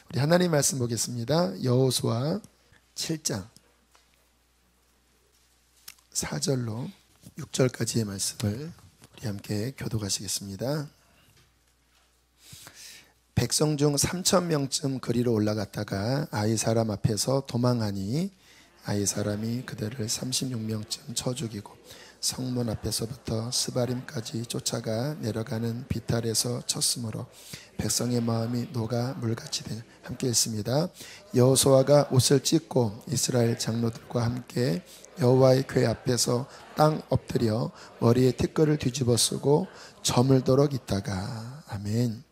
우리 하나님 말씀 보겠습니다. 여호수아 7장 4절로 6절까지의 말씀을 우리 함께 교독하시겠습니다. 백성 중 3,000명쯤 그리로 올라갔다가 아이 사람 앞에서 도망하니 아이 사람이 그들을 36명쯤 쳐 죽이고 성문 앞에서부터 스바림까지 쫓아가 내려가는 비탈에서 쳤으므로 백성의 마음이 녹아 물같이 되냐. 함께 읽습니다. 여호수아가 옷을 찢고 이스라엘 장로들과 함께 여호와의 궤 앞에서 땅 엎드려 머리에 티끌을 뒤집어 쓰고 저물도록 있다가. 아멘.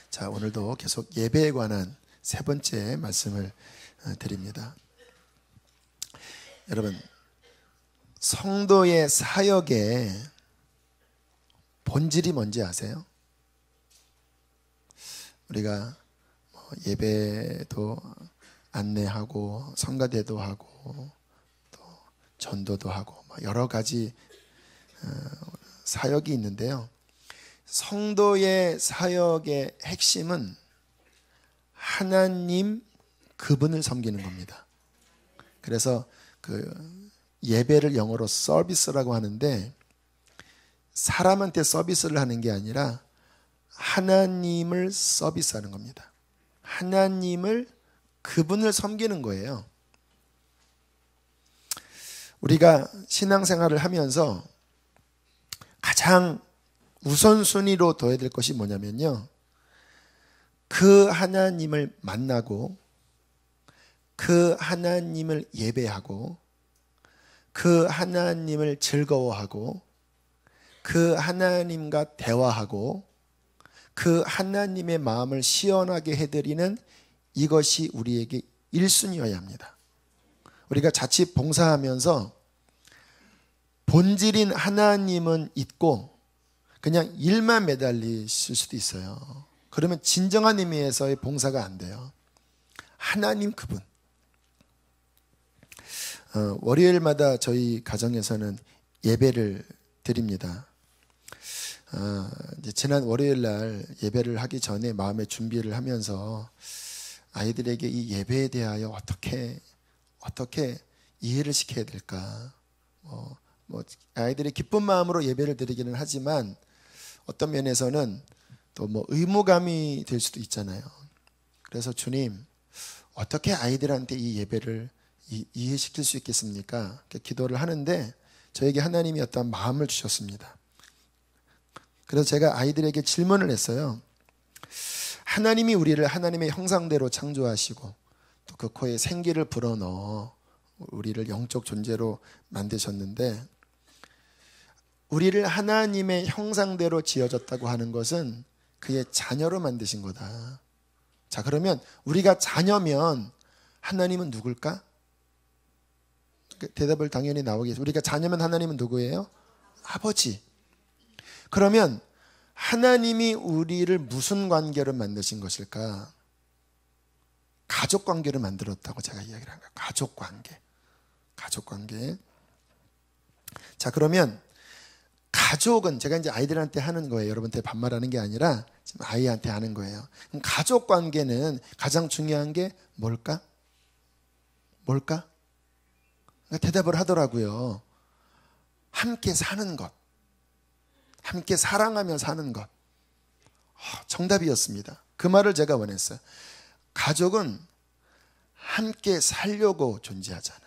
자, 오늘도 계속 예배에 관한 세 번째 말씀을 드립니다. 여러분, 성도의 사역의 본질이 뭔지 아세요? 우리가 예배도 안내하고 성가대도 하고 또 전도도 하고 여러 가지 사역이 있는데요. 성도의 사역의 핵심은 하나님 그분을 섬기는 겁니다. 그래서 그 예배를 영어로 서비스라고 하는데 사람한테 서비스를 하는 게 아니라 하나님을 서비스하는 겁니다. 하나님을 그분을 섬기는 거예요. 우리가 신앙생활을 하면서 가장 우선순위로 둬야 될 것이 뭐냐면요, 그 하나님을 만나고 그 하나님을 예배하고 그 하나님을 즐거워하고 그 하나님과 대화하고 그 하나님의 마음을 시원하게 해드리는 이것이 우리에게 1순위여야 합니다. 우리가 자칫 봉사하면서 본질인 하나님은 잊고 그냥 일만 매달리실 수도 있어요. 그러면 진정한 의미에서의 봉사가 안 돼요. 하나님 그분. 월요일마다 저희 가정에서는 예배를 드립니다. 이제 지난 월요일 날 예배를 하기 전에 마음의 준비를 하면서 아이들에게 이 예배에 대하여 어떻게 이해를 시켜야 될까? 아이들이 기쁜 마음으로 예배를 드리기는 하지만 어떤 면에서는 또 의무감이 될 수도 있잖아요. 그래서 주님, 어떻게 아이들한테 이 예배를 이해시킬 수 있겠습니까? 기도를 하는데 저에게 하나님이 어떤 마음을 주셨습니다. 그래서 제가 아이들에게 질문을 했어요. 하나님이 우리를 하나님의 형상대로 창조하시고 또 그 코에 생기를 불어넣어 우리를 영적 존재로 만드셨는데 우리를 하나님의 형상대로 지어졌다고 하는 것은 그의 자녀로 만드신 거다. 자, 그러면 우리가 자녀면 하나님은 누굴까? 대답을 당연히 나오겠죠. 우리가 자녀면 하나님은 누구예요? 아버지. 그러면 하나님이 우리를 무슨 관계로 만드신 것일까? 가족 관계로 만들었다고 제가 이야기를 한 거예요. 가족 관계. 자, 그러면 가족은 제가 이제 아이들한테 하는 거예요. 여러분한테 반말하는 게 아니라 지금 아이한테 하는 거예요. 그럼 가족 관계는 가장 중요한 게 뭘까? 대답을 하더라고요. 함께 사는 것. 함께 사랑하며 사는 것. 정답이었습니다. 그 말을 제가 원했어요. 가족은 함께 살려고 존재하잖아.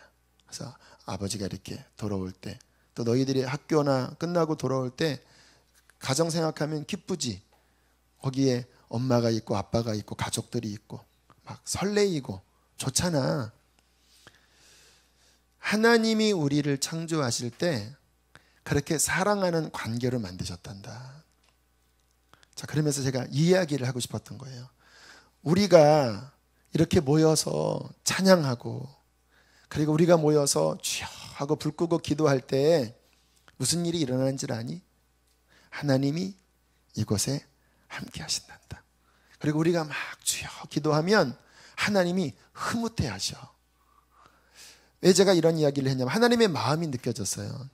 그래서 아버지가 이렇게 돌아올 때, 또 너희들이 학교나 끝나고 돌아올 때 가정 생각하면 기쁘지. 거기에 엄마가 있고 아빠가 있고 가족들이 있고 막 설레이고 좋잖아. 하나님이 우리를 창조하실 때 그렇게 사랑하는 관계로 만드셨단다. 자, 그러면서 제가 이 이야기를 하고 싶었던 거예요. 우리가 이렇게 모여서 찬양하고 그리고 우리가 모여서 주여 하고 불 끄고 기도할 때 무슨 일이 일어나는 줄 아니? 하나님이 이곳에 함께 하신단다. 그리고 우리가 막 주여 기도하면 하나님이 흐뭇해 하셔. 왜 제가 이런 이야기를 했냐면 하나님의 마음이 느껴졌어요.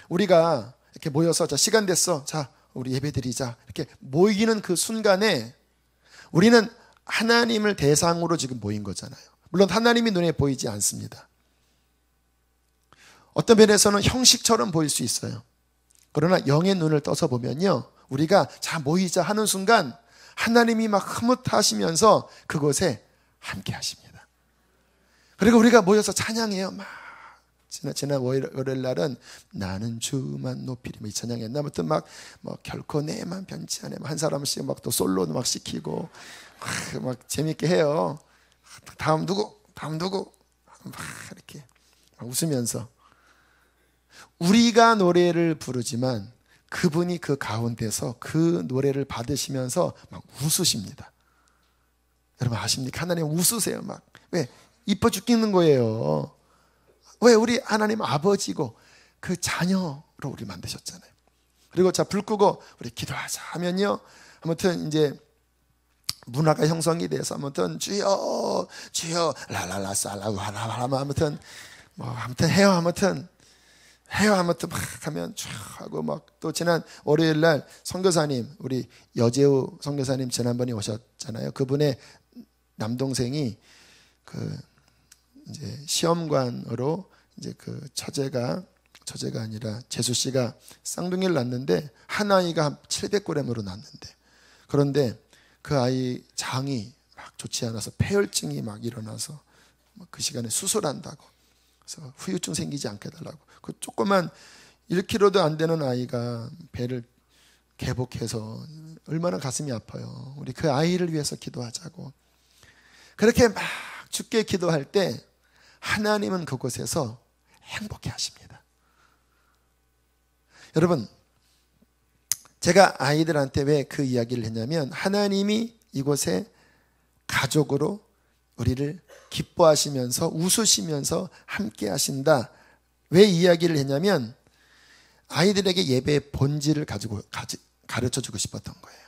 우리가 이렇게 모여서 자, 시간 됐어. 자, 우리 예배 드리자. 이렇게 모이는 그 순간에 우리는 하나님을 대상으로 지금 모인 거잖아요. 물론 하나님이 눈에 보이지 않습니다. 어떤 면에서는 형식처럼 보일 수 있어요. 그러나 영의 눈을 떠서 보면요, 우리가 자 모이자 하는 순간 하나님이 막 흐뭇하시면서 그곳에 함께 하십니다. 그리고 우리가 모여서 찬양해요. 막 지난 월요일 날은 나는 주만 높이리 이 찬양했나? 아무튼 막 결코 내만 변치 않아. 한 사람씩 막 또 솔로 막 시키고 막 재밌게 해요. 다음 누구 막 이렇게 막 웃으면서 우리가 노래를 부르지만 그분이 그 가운데서 그 노래를 받으시면서 막 웃으십니다. 여러분 아십니까? 하나님 웃으세요. 막 왜? 이뻐 죽겠는 거예요. 왜? 우리 하나님 아버지고 그 자녀로 우리 만드셨잖아요. 그리고 자 불 끄고 우리 기도하자 하면요, 아무튼 이제 문화가 형성이 돼서 아무튼 주여 라라라 살라와라라 아무튼 해요. 아무튼 막 하면 쫙 하고 막 또 지난 월요일 날 선교사님 우리 여재우 선교사님 지난번에 오셨잖아요. 그분의 남동생이 그 이제 시험관으로 이제 그 처제가 아니라 재수 씨가 쌍둥이를 낳는데 한 아이가 한 700g으로 낳는데, 그런데 그 아이 장이 막 좋지 않아서 폐혈증이 막 일어나서 그 시간에 수술한다고, 그래서 후유증 생기지 않게 해달라고. 그 조그만 1kg도 안 되는 아이가 배를 개복해서 얼마나 가슴이 아파요. 우리 그 아이를 위해서 기도하자고. 그렇게 막 죽게 기도할 때 하나님은 그곳에서 행복해 하십니다. 여러분, 제가 아이들한테 왜 그 이야기를 했냐면, 하나님이 이곳에 가족으로 우리를 기뻐하시면서 웃으시면서 함께 하신다. 왜 이야기를 했냐면 아이들에게 예배의 본질을 가르쳐주고 싶었던 거예요.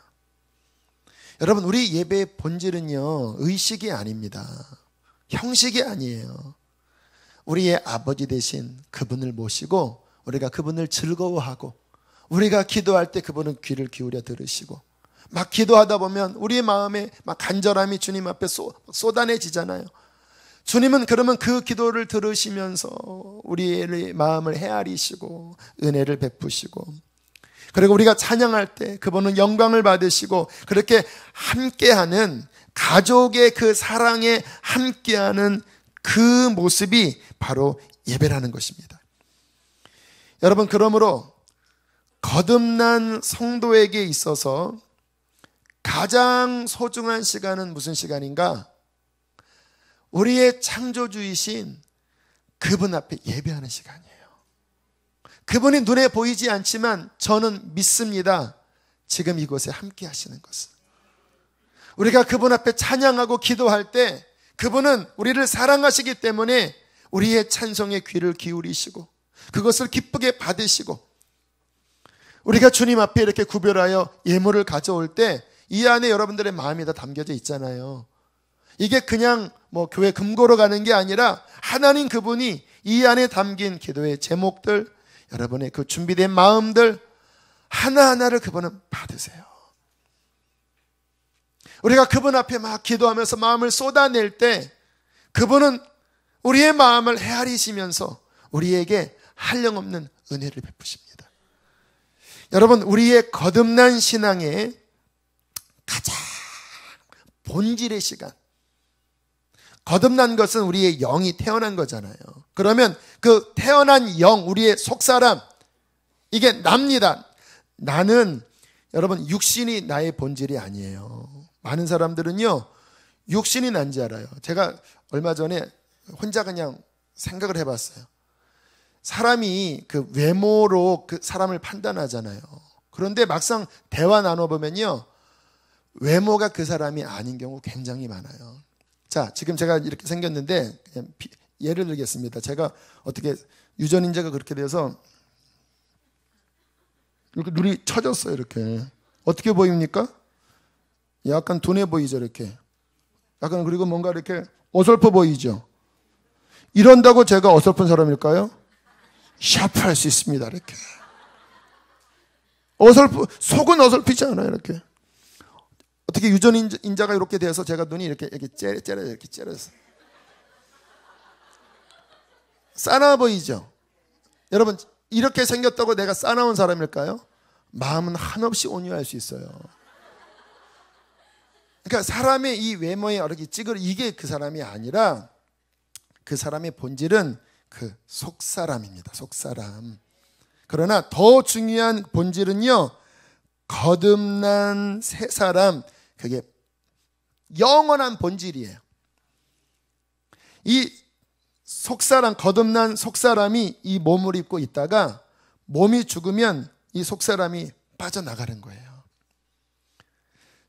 여러분, 우리 예배의 본질은요, 의식이 아닙니다. 형식이 아니에요. 우리의 아버지 되신 그분을 모시고 우리가 그분을 즐거워하고, 우리가 기도할 때 그분은 귀를 기울여 들으시고, 막 기도하다 보면 우리의 마음에 막 간절함이 주님 앞에 쏟아내지잖아요. 주님은 그러면 그 기도를 들으시면서 우리의 마음을 헤아리시고 은혜를 베푸시고, 그리고 우리가 찬양할 때 그분은 영광을 받으시고, 그렇게 함께하는 가족의 그 사랑에 함께하는 그 모습이 바로 예배라는 것입니다. 여러분, 그러므로 거듭난 성도에게 있어서 가장 소중한 시간은 무슨 시간인가? 우리의 창조주이신 그분 앞에 예배하는 시간이에요. 그분이 눈에 보이지 않지만 저는 믿습니다. 지금 이곳에 함께 하시는 것을. 우리가 그분 앞에 찬양하고 기도할 때 그분은 우리를 사랑하시기 때문에 우리의 찬송에 귀를 기울이시고 그것을 기쁘게 받으시고, 우리가 주님 앞에 이렇게 구별하여 예물을 가져올 때 이 안에 여러분들의 마음이 다 담겨져 있잖아요. 이게 그냥 교회 금고로 가는 게 아니라 하나님 그분이 이 안에 담긴 기도의 제목들, 여러분의 그 준비된 마음들 하나하나를 그분은 받으세요. 우리가 그분 앞에 막 기도하면서 마음을 쏟아낼 때 그분은 우리의 마음을 헤아리시면서 우리에게 한량없는 은혜를 베푸십니다. 여러분, 우리의 거듭난 신앙의 가장 본질의 시간, 거듭난 것은 우리의 영이 태어난 거잖아요. 그러면 그 태어난 영, 우리의 속사람, 이게 납니다. 나는, 여러분, 육신이 나의 본질이 아니에요. 많은 사람들은요, 육신이 난지 알아요. 제가 얼마 전에 혼자 그냥 생각을 해봤어요. 사람이 그 외모로 그 사람을 판단하잖아요. 그런데 막상 대화 나눠보면요, 외모가 그 사람이 아닌 경우 굉장히 많아요. 자, 지금 제가 이렇게 생겼는데 그냥 예를 들겠습니다. 제가 어떻게 유전인자가 그렇게 돼서 이렇게 눈이 처졌어요. 이렇게 어떻게 보입니까? 약간 둔해 보이죠. 이렇게 약간, 그리고 뭔가 이렇게 어설퍼 보이죠. 이런다고 제가 어설픈 사람일까요? 샤프할 수 있습니다. 이렇게 속은 어설프지 않아요. 이렇게 어떻게 유전인자가 이렇게 돼서 제가 눈이 이렇게 째려서 싸나워 보이죠? 여러분, 이렇게 생겼다고 내가 싸나운 사람일까요? 마음은 한없이 온유할 수 있어요. 그러니까 사람의 이 외모에 이렇게 이게 그 사람이 아니라 그 사람의 본질은 그 속사람입니다. 속사람. 그러나 더 중요한 본질은요, 거듭난 새 사람, 그게 영원한 본질이에요. 이 속사람, 거듭난 속사람이 이 몸을 입고 있다가 몸이 죽으면 이 속사람이 빠져나가는 거예요.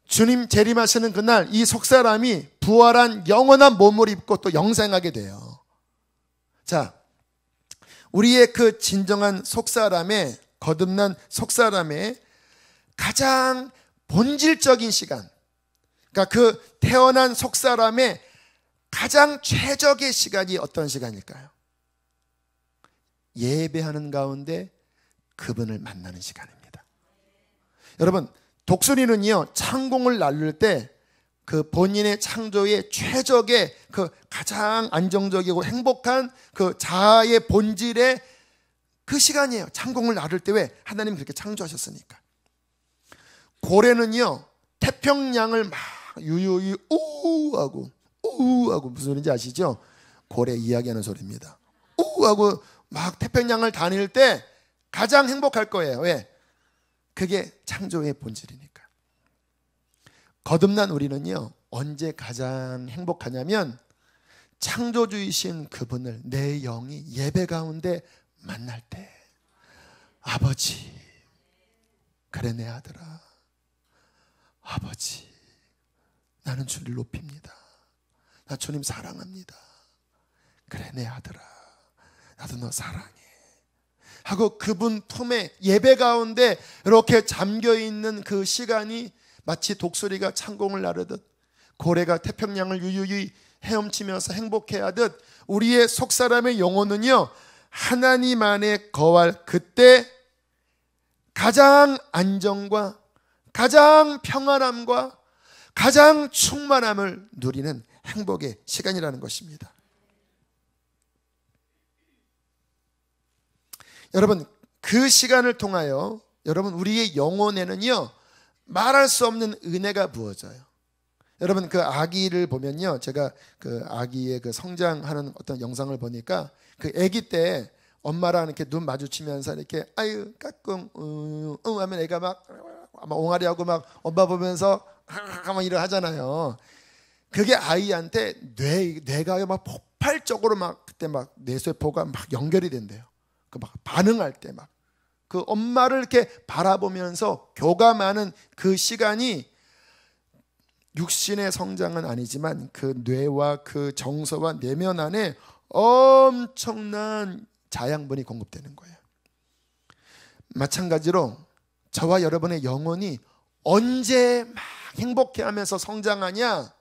주님 재림하시는 그날 이 속사람이 부활한 영원한 몸을 입고 또 영생하게 돼요. 자, 우리의 그 진정한 속사람의, 거듭난 속사람의 가장 본질적인 시간, 그러니까 그 태어난 속사람의 가장 최적의 시간이 어떤 시간일까요? 예배하는 가운데 그분을 만나는 시간입니다. 여러분, 독수리는요, 창공을 날릴 때 그 본인의 창조의 최적의 그 가장 안정적이고 행복한 그 자아의 본질의 그 시간이에요. 창공을 나를 때. 왜? 하나님이 그렇게 창조하셨으니까. 고래는요, 태평양을 막 유유히 우하고 무슨 소리인지 아시죠? 고래 이야기하는 소리입니다. 우하고 막 태평양을 다닐 때 가장 행복할 거예요. 왜? 그게 창조의 본질이니까. 거듭난 우리는요, 언제 가장 행복하냐면 창조주이신 그분을 내 영이 예배 가운데 만날 때, 아버지, 그래 내 아들아, 아버지, 나는 주를 높입니다. 나 주님 사랑합니다. 그래 내 아들아, 나도 너 사랑해 하고 그분 품에 예배 가운데 이렇게 잠겨있는 그 시간이 마치 독수리가 창공을 나르듯, 고래가 태평양을 유유히 헤엄치면서 행복해하듯, 우리의 속사람의 영혼은요, 하나님 안에 거할 그때 가장 안정과 가장 평안함과 가장 충만함을 누리는 행복의 시간이라는 것입니다. 여러분, 그 시간을 통하여 여러분 우리의 영혼에는요, 말할 수 없는 은혜가 부어져요. 여러분, 그 아기를 보면요, 제가 그 아기의 그 성장하는 어떤 영상을 보니까 그 아기 때 엄마랑 이렇게 눈 마주치면서 이렇게 아유 까꿍 하면 애가 막 옹알이하고 막 엄마 보면서 막 이러 하잖아요. 그게 아이한테 뇌가 막 폭발적으로 막 그때 막 뇌세포가 막 연결이 된대요. 그 막 반응할 때 막 그 엄마를 이렇게 바라보면서 교감하는 그 시간이 육신의 성장은 아니지만 그 뇌와 그 정서와 내면 안에 엄청난 자양분이 공급되는 거예요. 마찬가지로 저와 여러분의 영혼이 언제 막 행복해하면서 성장하냐?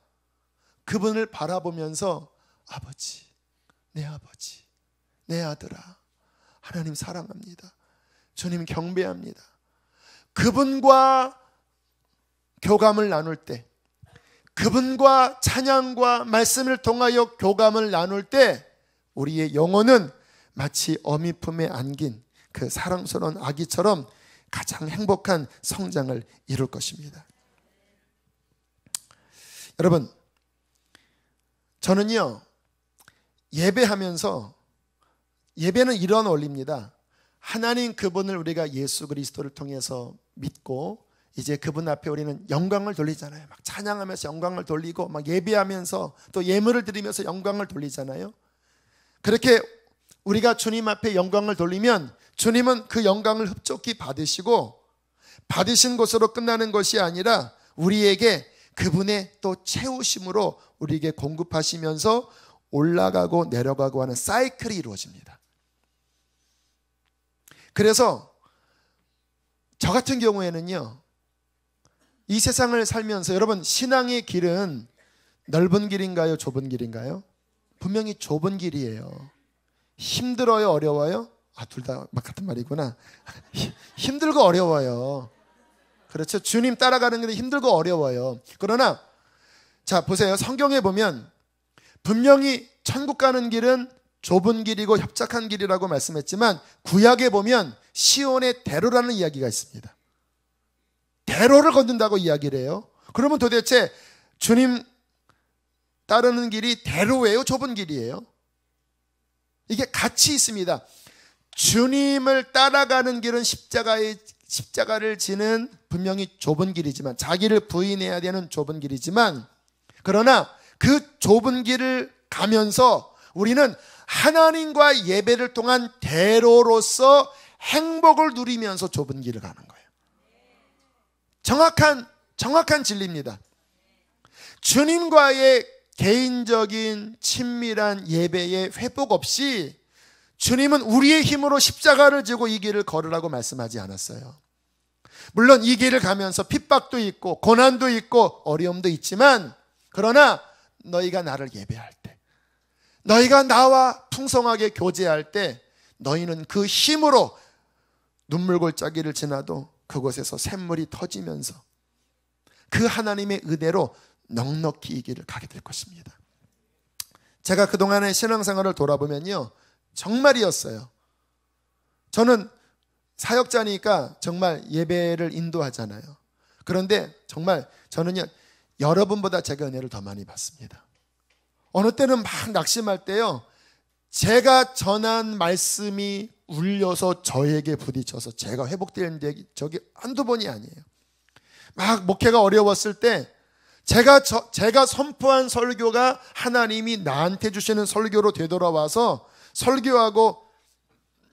그분을 바라보면서 아버지, 내 아들아, 하나님 사랑합니다. 주님 경배합니다. 그분과 교감을 나눌 때, 그분과 찬양과 말씀을 통하여 교감을 나눌 때 우리의 영혼은 마치 어미 품에 안긴 그 사랑스러운 아기처럼 가장 행복한 성장을 이룰 것입니다. 여러분, 저는요, 예배하면서, 예배는 이런 원리입니다. 하나님 그분을 우리가 예수 그리스도를 통해서 믿고 이제 그분 앞에 우리는 영광을 돌리잖아요. 막 찬양하면서 영광을 돌리고 막 예배하면서 또 예물을 드리면서 영광을 돌리잖아요. 그렇게 우리가 주님 앞에 영광을 돌리면 주님은 그 영광을 흡족히 받으시고, 받으신 것으로 끝나는 것이 아니라 우리에게 그분의 또 채우심으로 우리에게 공급하시면서 올라가고 내려가고 하는 사이클이 이루어집니다. 그래서 저 같은 경우에는요, 이 세상을 살면서, 여러분, 신앙의 길은 넓은 길인가요? 좁은 길인가요? 분명히 좁은 길이에요. 힘들어요? 어려워요? 둘 다 막 같은 말이구나. 힘들고 어려워요. 그렇죠. 주님 따라가는 게 힘들고 어려워요. 그러나 자 보세요. 성경에 보면 분명히 천국 가는 길은 좁은 길이고 협착한 길이라고 말씀했지만 구약에 보면 시온의 대로라는 이야기가 있습니다. 대로를 걷는다고 이야기를 해요. 그러면 도대체 주님 따르는 길이 대로예요? 좁은 길이에요? 이게 같이 있습니다. 주님을 따라가는 길은 십자가를 지는 분명히 좁은 길이지만, 자기를 부인해야 되는 좁은 길이지만, 그러나 그 좁은 길을 가면서 우리는 하나님과 예배를 통한 대로로서 행복을 누리면서 좁은 길을 가는 거예요. 정확한 진리입니다. 주님과의 개인적인 친밀한 예배의 회복 없이 주님은 우리의 힘으로 십자가를 지고 이 길을 걸으라고 말씀하지 않았어요. 물론 이 길을 가면서 핍박도 있고 고난도 있고 어려움도 있지만, 그러나 너희가 나를 예배할 때, 너희가 나와 풍성하게 교제할 때 너희는 그 힘으로 눈물골짜기를 지나도 그곳에서 샘물이 터지면서 그 하나님의 은혜로 넉넉히 이 길을 가게 될 것입니다. 제가 그동안의 신앙생활을 돌아보면요, 정말이었어요. 저는 사역자니까 정말 예배를 인도하잖아요. 그런데 정말 저는요, 여러분보다 제가 은혜를 더 많이 받습니다. 어느 때는 막 낙심할 때요, 제가 전한 말씀이 울려서 저에게 부딪혀서 제가 회복되는 적이 한두 번이 아니에요. 막 목회가 어려웠을 때 제가 선포한 설교가 하나님이 나한테 주시는 설교로 되돌아와서 설교하고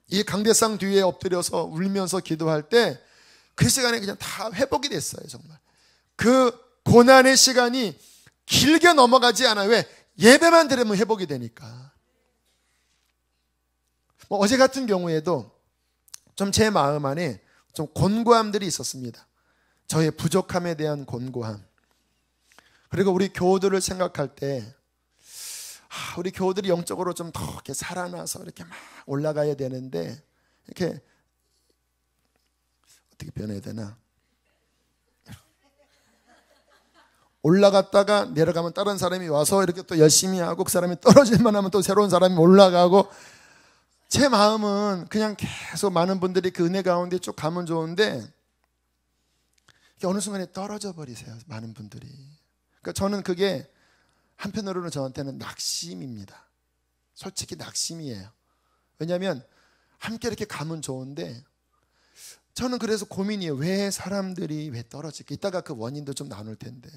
이 강대상 뒤에 엎드려서 울면서 기도할 때 그 시간에 그냥 다 회복이 됐어요. 정말 그 고난의 시간이 길게 넘어가지 않아요. 왜? 예배만 드리면 회복이 되니까. 어제 같은 경우에도 좀 제 마음 안에 좀 곤고함들이 있었습니다. 저의 부족함에 대한 곤고함. 그리고 우리 교우들을 생각할 때 우리 교우들이 영적으로 좀 더 이렇게 살아나서 이렇게 막 올라가야 되는데, 이렇게 어떻게 표현해야 되나? 올라갔다가 내려가면 다른 사람이 와서 이렇게 또 열심히 하고, 그 사람이 떨어질만 하면 또 새로운 사람이 올라가고, 제 마음은 그냥 계속 많은 분들이 그 은혜 가운데 쭉 가면 좋은데 어느 순간에 떨어져 버리세요. 많은 분들이. 그러니까 저는 그게 한편으로는 저한테는 낙심입니다. 솔직히 낙심이에요. 왜냐하면 함께 이렇게 가면 좋은데, 저는 그래서 고민이에요. 왜 사람들이 왜 떨어질까? 이따가 그 원인도 좀 나눌 텐데,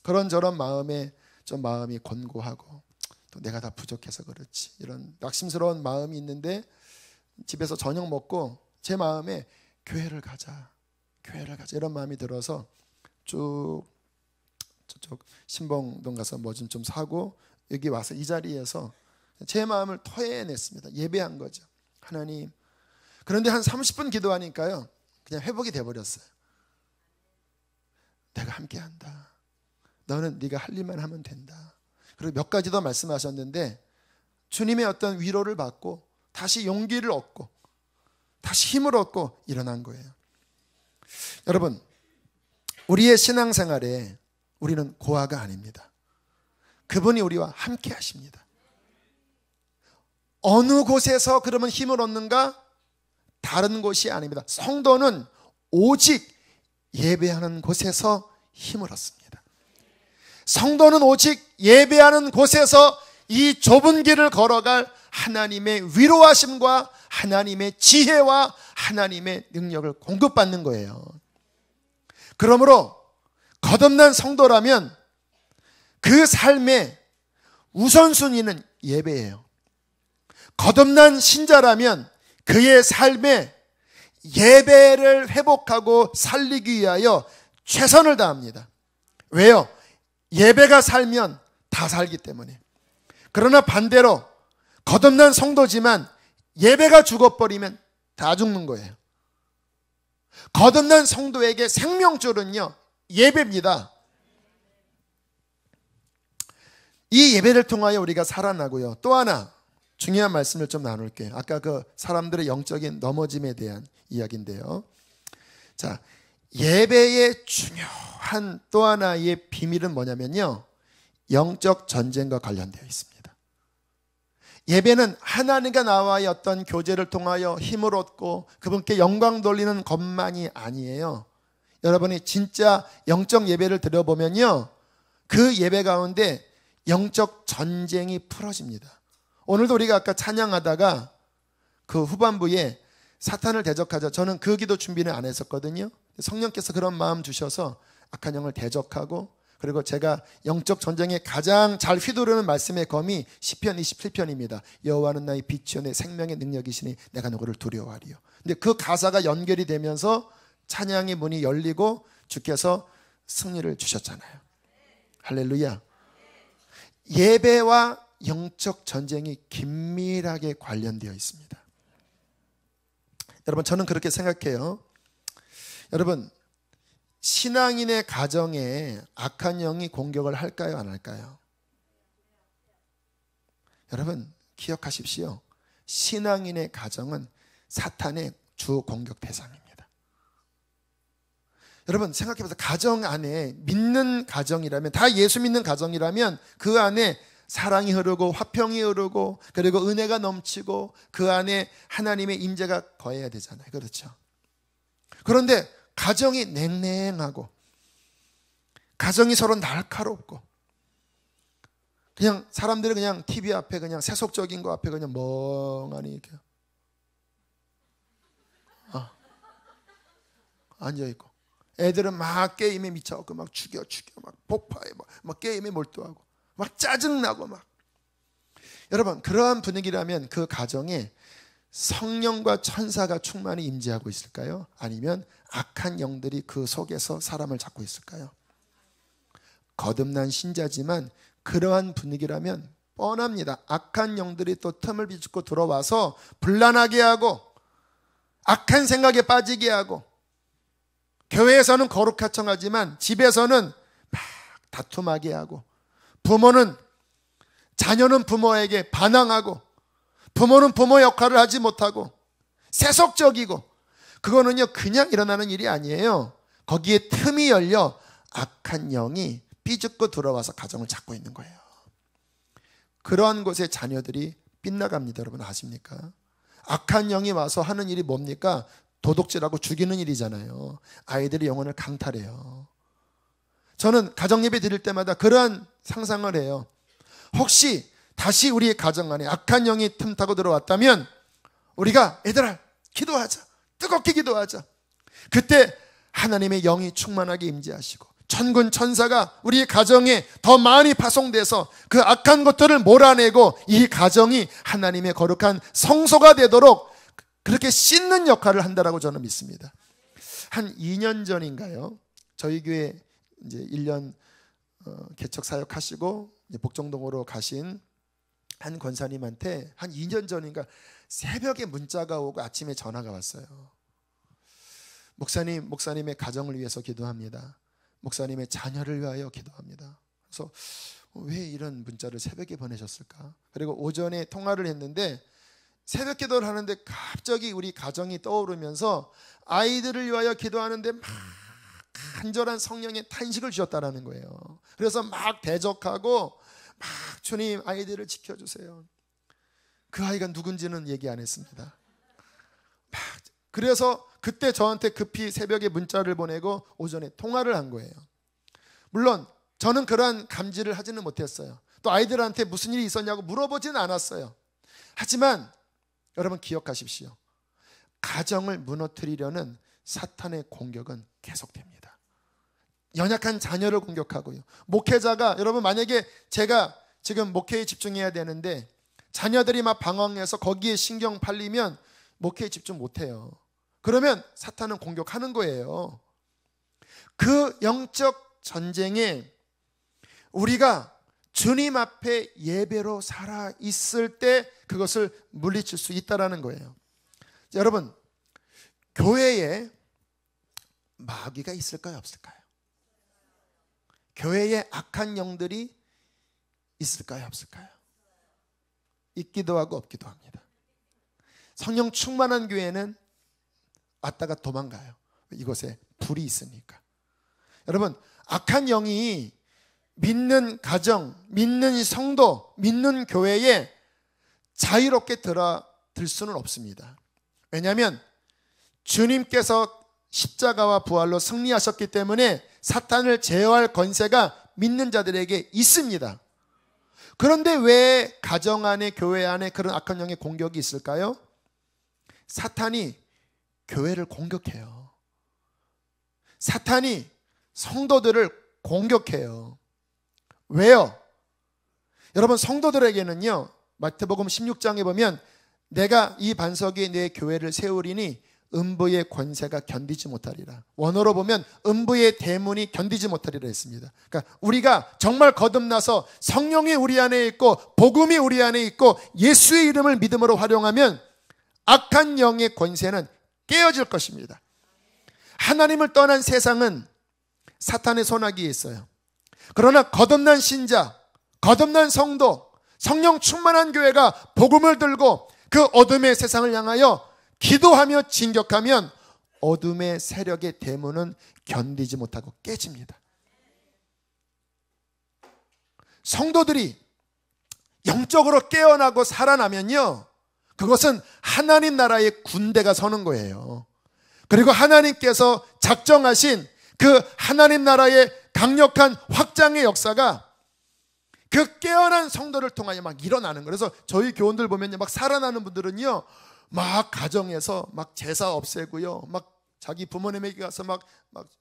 그런저런 마음에 좀 마음이 곤고하고, 또 내가 다 부족해서 그렇지, 이런 낙심스러운 마음이 있는데, 집에서 저녁 먹고 제 마음에 교회를 가자 이런 마음이 들어서 쭉 저쪽 신봉동 가서 뭐 좀 사고 여기 와서 이 자리에서 제 마음을 토해냈습니다. 예배한 거죠. 하나님. 그런데 한 30분 기도하니까요, 그냥 회복이 돼버렸어요. 내가 함께한다. 너는 네가 할 일만 하면 된다. 그리고 몇 가지 더 말씀하셨는데, 주님의 어떤 위로를 받고 다시 용기를 얻고 다시 힘을 얻고 일어난 거예요. 여러분, 우리의 신앙생활에 우리는 고아가 아닙니다. 그분이 우리와 함께 하십니다. 어느 곳에서 그러면 힘을 얻는가? 다른 곳이 아닙니다. 성도는 오직 예배하는 곳에서 힘을 얻습니다. 성도는 오직 예배하는 곳에서 이 좁은 길을 걸어갈 하나님의 위로하심과 하나님의 지혜와 하나님의 능력을 공급받는 거예요. 그러므로 거듭난 성도라면 그 삶의 우선순위는 예배예요. 거듭난 신자라면 그의 삶에 예배를 회복하고 살리기 위하여 최선을 다합니다. 왜요? 예배가 살면 다 살기 때문에. 그러나 반대로 거듭난 성도지만 예배가 죽어버리면 다 죽는 거예요. 거듭난 성도에게 생명줄은요, 예배입니다. 이 예배를 통하여 우리가 살아나고요. 또 하나 중요한 말씀을 좀 나눌게요. 아까 그 사람들의 영적인 넘어짐에 대한 이야기인데요. 자, 예배의 중요한 또 하나의 비밀은 뭐냐면요, 영적 전쟁과 관련되어 있습니다. 예배는 하나님과 나와의 어떤 교제를 통하여 힘을 얻고 그분께 영광 돌리는 것만이 아니에요. 여러분이 진짜 영적 예배를 드려보면요, 그 예배 가운데 영적 전쟁이 풀어집니다. 오늘도 우리가 아까 찬양하다가 그 후반부에 사탄을 대적하자, 저는 그 기도 준비는 안 했었거든요. 성령께서 그런 마음 주셔서 악한 영을 대적하고, 그리고 제가 영적 전쟁에 가장 잘 휘두르는 말씀의 검이 시편 27편입니다. 여호와는 나의 빛이요 내 생명의 능력이시니 내가 누구를 두려워하리요. 근데 그 가사가 연결이 되면서 찬양의 문이 열리고 주께서 승리를 주셨잖아요. 할렐루야. 예배와 영적 전쟁이 긴밀하게 관련되어 있습니다. 여러분, 저는 그렇게 생각해요. 여러분, 신앙인의 가정에 악한 영이 공격을 할까요, 안 할까요? 여러분, 기억하십시오. 신앙인의 가정은 사탄의 주 공격 대상입니다. 여러분, 생각해보세요. 가정 안에, 믿는 가정이라면, 다 예수 믿는 가정이라면 그 안에 사랑이 흐르고 화평이 흐르고 그리고 은혜가 넘치고 그 안에 하나님의 임재가 거해야 되잖아요. 그렇죠? 그런데 가정이 냉랭하고 가정이 서로 날카롭고 그냥 사람들이 그냥 TV 앞에 그냥 세속적인 거 앞에 그냥 멍하니 이렇게 앉아있고, 애들은 막 게임에 미쳐갖고 막 죽여 막 폭파해 막 게임에 몰두하고 막 짜증나고 막. 여러분, 그러한 분위기라면 그 가정에 성령과 천사가 충만히 임재하고 있을까요? 아니면 악한 영들이 그 속에서 사람을 잡고 있을까요? 거듭난 신자지만 그러한 분위기라면 뻔합니다. 악한 영들이 또 틈을 비집고 들어와서 불안하게 하고 악한 생각에 빠지게 하고, 교회에서는 거룩하청하지만 집에서는 막 다툼하게 하고, 자녀는 부모에게 반항하고, 부모는 부모 역할을 하지 못하고 세속적이고, 그거는요 그냥 일어나는 일이 아니에요. 거기에 틈이 열려 악한 영이 삐죽고 들어와서 가정을 잡고 있는 거예요. 그러한 곳에 자녀들이 빗나갑니다. 여러분 아십니까? 악한 영이 와서 하는 일이 뭡니까? 도둑질하고 죽이는 일이잖아요. 아이들이 영혼을 강탈해요. 저는 가정예배 드릴 때마다 그러한 상상을 해요. 혹시 다시 우리의 가정 안에 악한 영이 틈타고 들어왔다면 우리가 얘들아 기도하자, 뜨겁게 기도하자. 그때 하나님의 영이 충만하게 임재하시고 천군 천사가 우리 가정에 더 많이 파송돼서 그 악한 것들을 몰아내고 이 가정이 하나님의 거룩한 성소가 되도록 그렇게 씻는 역할을 한다라고 저는 믿습니다. 한 2년 전인가요? 저희 교회 이제 1년 개척 사역하시고 복정동으로 가신 한 권사님한테 한 2년 전인가 새벽에 문자가 오고 아침에 전화가 왔어요. 목사님의 가정을 위해서 기도합니다. 목사님의 자녀를 위하여 기도합니다. 그래서 왜 이런 문자를 새벽에 보내셨을까? 그리고 오전에 통화를 했는데 새벽 기도를 하는데 갑자기 우리 가정이 떠오르면서 아이들을 위하여 기도하는데 막 간절한 성령의 탄식을 주셨다라는 거예요. 그래서 막 대적하고 막 주님 아이들을 지켜주세요. 그 아이가 누군지는 얘기 안 했습니다. 그래서 그때 저한테 급히 새벽에 문자를 보내고 오전에 통화를 한 거예요. 물론 저는 그러한 감지를 하지는 못했어요. 또 아이들한테 무슨 일이 있었냐고 물어보지는 않았어요. 하지만 여러분 기억하십시오. 가정을 무너뜨리려는 사탄의 공격은 계속됩니다. 연약한 자녀를 공격하고요. 목회자가, 여러분 만약에 제가 지금 목회에 집중해야 되는데 자녀들이 막 방황해서 거기에 신경 팔리면 목회에 집중 못해요. 그러면 사탄은 공격하는 거예요. 그 영적 전쟁에 우리가 주님 앞에 예배로 살아있을 때 그것을 물리칠 수 있다는 거예요. 자, 여러분, 교회에 마귀가 있을까요, 없을까요? 교회에 악한 영들이 있을까요, 없을까요? 있기도 하고 없기도 합니다. 성령 충만한 교회는 왔다가 도망가요. 이곳에 불이 있으니까. 여러분, 악한 영이 믿는 가정, 믿는 성도, 믿는 교회에 자유롭게 들어들 수는 없습니다. 왜냐하면 주님께서 십자가와 부활로 승리하셨기 때문에 사탄을 제어할 권세가 믿는 자들에게 있습니다. 그런데 왜 가정 안에, 교회 안에 그런 악한 영의 공격이 있을까요? 사탄이 교회를 공격해요. 사탄이 성도들을 공격해요. 왜요? 여러분, 성도들에게는요, 마태복음 16장에 보면 내가 이 반석에 내 교회를 세우리니 음부의 권세가 견디지 못하리라. 원어로 보면 음부의 대문이 견디지 못하리라 했습니다. 그러니까 우리가 정말 거듭나서 성령이 우리 안에 있고 복음이 우리 안에 있고 예수의 이름을 믿음으로 활용하면 악한 영의 권세는 깨어질 것입니다. 하나님을 떠난 세상은 사탄의 손아귀에 있어요. 그러나 거듭난 신자, 거듭난 성도, 성령 충만한 교회가 복음을 들고 그 어둠의 세상을 향하여 기도하며 진격하면 어둠의 세력의 대문은 견디지 못하고 깨집니다. 성도들이 영적으로 깨어나고 살아나면요, 그것은 하나님 나라의 군대가 서는 거예요. 그리고 하나님께서 작정하신 그 하나님 나라의 강력한 확장의 역사가 그 깨어난 성도를 통하여 막 일어나는 거예요. 그래서 저희 교원들 보면요, 막 살아나는 분들은요, 막 가정에서 막 제사 없애고요, 막 자기 부모님에게 가서 막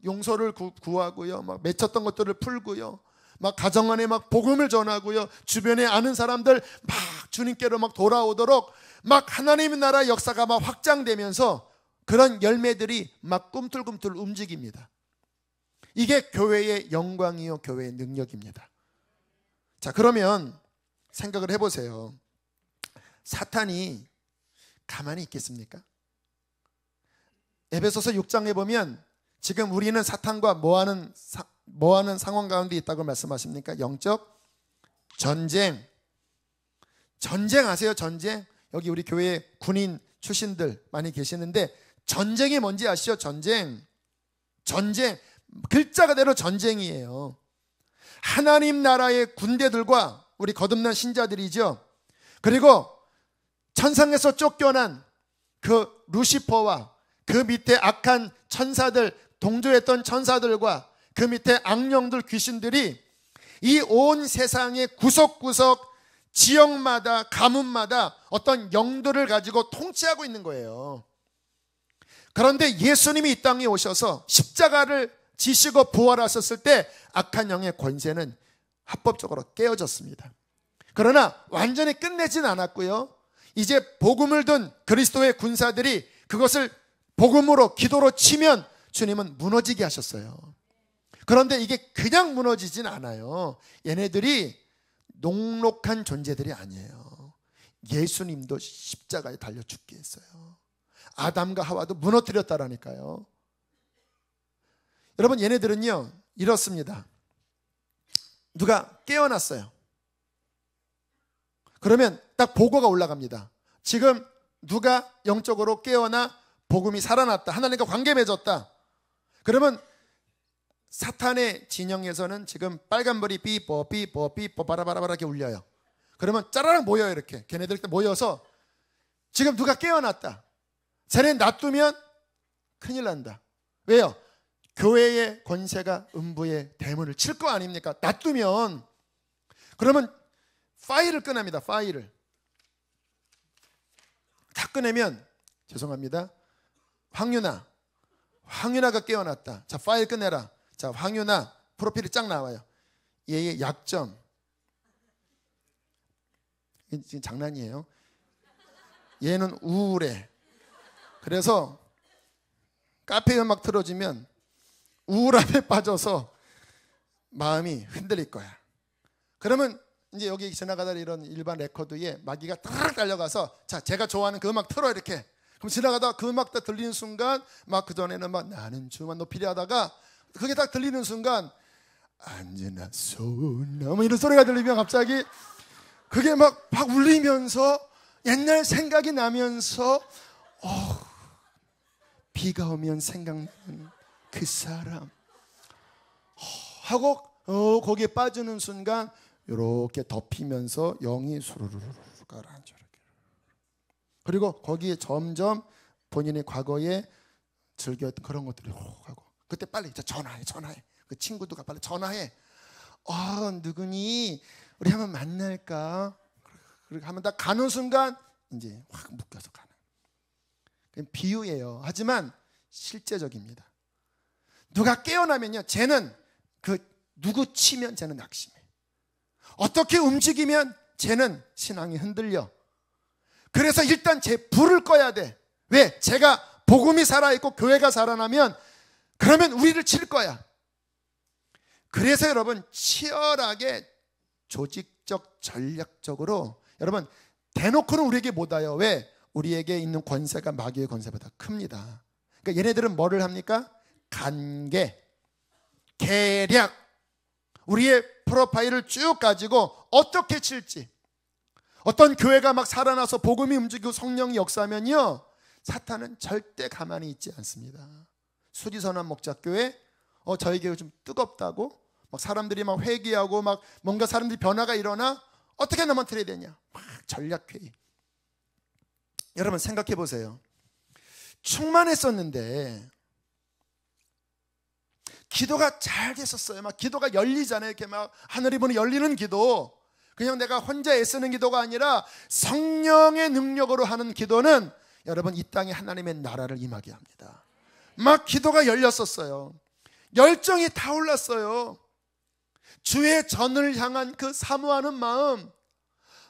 용서를 구하고요, 막 맺혔던 것들을 풀고요, 막 가정 안에 막 복음을 전하고요, 주변에 아는 사람들 막 주님께로 막 돌아오도록 막 하나님의 나라 역사가 막 확장되면서 그런 열매들이 막 꿈틀꿈틀 움직입니다. 이게 교회의 영광이요, 교회의 능력입니다. 자, 그러면 생각을 해보세요. 사탄이 가만히 있겠습니까? 에베소서 6장에 보면 지금 우리는 사탄과 뭐하는 상황 가운데 있다고 말씀하십니까? 영적 전쟁. 전쟁 아세요? 전쟁. 여기 우리 교회 군인 출신들 많이 계시는데 전쟁이 뭔지 아시죠? 전쟁. 글자 그대로 전쟁이에요. 하나님 나라의 군대들과 우리 거듭난 신자들이죠. 그리고 천상에서 쫓겨난 그 루시퍼와 그 밑에 악한 천사들, 동조했던 천사들과 그 밑에 악령들, 귀신들이 이 온 세상의 구석구석 지역마다 가문마다 어떤 영들을 가지고 통치하고 있는 거예요. 그런데 예수님이 이 땅에 오셔서 십자가를 지시고 부활하셨을 때 악한 영의 권세는 합법적으로 깨어졌습니다. 그러나 완전히 끝내진 않았고요, 이제 복음을 든 그리스도의 군사들이 그것을 복음으로 기도로 치면 주님은 무너지게 하셨어요. 그런데 이게 그냥 무너지진 않아요. 얘네들이 녹록한 존재들이 아니에요. 예수님도 십자가에 달려 죽게 했어요. 아담과 하와도 무너뜨렸다라니까요. 여러분, 얘네들은요 이렇습니다. 누가 깨어났어요. 그러면 딱 보고가 올라갑니다. 지금 누가 영적으로 깨어나 복음이 살아났다, 하나님과 관계 맺었다. 그러면 사탄의 진영에서는 지금 빨간불이 삐뽀 바라바라바라 이렇게 울려요. 그러면 짜라락 모여요. 이렇게 걔네들 모여서 지금 누가 깨어났다, 쟤네 놔두면 큰일 난다. 왜요? 교회의 권세가 음부의 대문을 칠 거 아닙니까? 놔두면. 그러면 파일을 꺼냅니다. 파일을 다 꺼내면, 죄송합니다, 황윤아가 깨어났다. 자, 파일 꺼내라. 자, 황윤아 프로필이 쫙 나와요. 얘의 약점, 지금 장난이에요. 얘는 우울해. 그래서 카페 음악 틀어주면 우울함에 빠져서 마음이 흔들릴 거야. 그러면 이제 여기 지나가다 이런 일반 레코드에 마귀가 딱 달려가서, 자, 제가 좋아하는 그 음악 틀어, 이렇게. 그럼 지나가다 그 음악 딱 들리는 순간, 막 그전에는 막 나는 주만 높이려 하다가 그게 딱 들리는 순간 언제나 소나 뭐 이런 소리가 들리면 갑자기 그게 막 울리면서 옛날 생각이 나면서 비가 오면 생각나는 그 사람 하고 거기에 빠지는 순간 이렇게 덮이면서 영이 수르르르 가라앉아. 그리고 거기에 점점 본인의 과거에 즐겼던 그런 것들이 하고, 그때 빨리 전화해. 그 친구들과 빨리 전화해. 누구니? 우리 한번 만날까? 그렇게 하면 다 가는 순간 이제 확 묶여서 가는. 비유예요. 하지만 실제적입니다. 누가 깨어나면요, 쟤는 누구 치면 쟤는 낙심해. 어떻게 움직이면 쟤는 신앙이 흔들려. 그래서 일단 쟤 불을 꺼야 돼. 왜? 제가 복음이 살아있고 교회가 살아나면 그러면 우리를 칠 거야. 그래서 여러분 치열하게 조직적 전략적으로 여러분 대놓고는 우리에게 못 와요. 왜? 우리에게 있는 권세가 마귀의 권세보다 큽니다. 그러니까 얘네들은 뭐를 합니까? 간계, 계략, 우리의 프로파일을 쭉 가지고 어떻게 칠지. 어떤 교회가 막 살아나서 복음이 움직이고 성령이 역사하면요, 사탄은 절대 가만히 있지 않습니다. 수리선한 목자교회, 저희 교회 좀 뜨겁다고 막 사람들이 막 회개하고 막 뭔가 사람들이 변화가 일어나 어떻게 넘어뜨려야 되냐, 막 전략회의. 여러분 생각해 보세요. 충만했었는데 기도가 잘 됐었어요. 막 기도가 열리잖아요. 이렇게 막 하늘이 보는 열리는 기도. 그냥 내가 혼자 애쓰는 기도가 아니라 성령의 능력으로 하는 기도는 여러분 이 땅에 하나님의 나라를 임하게 합니다. 막 기도가 열렸었어요. 열정이 타올랐어요. 주의 전을 향한 그 사모하는 마음,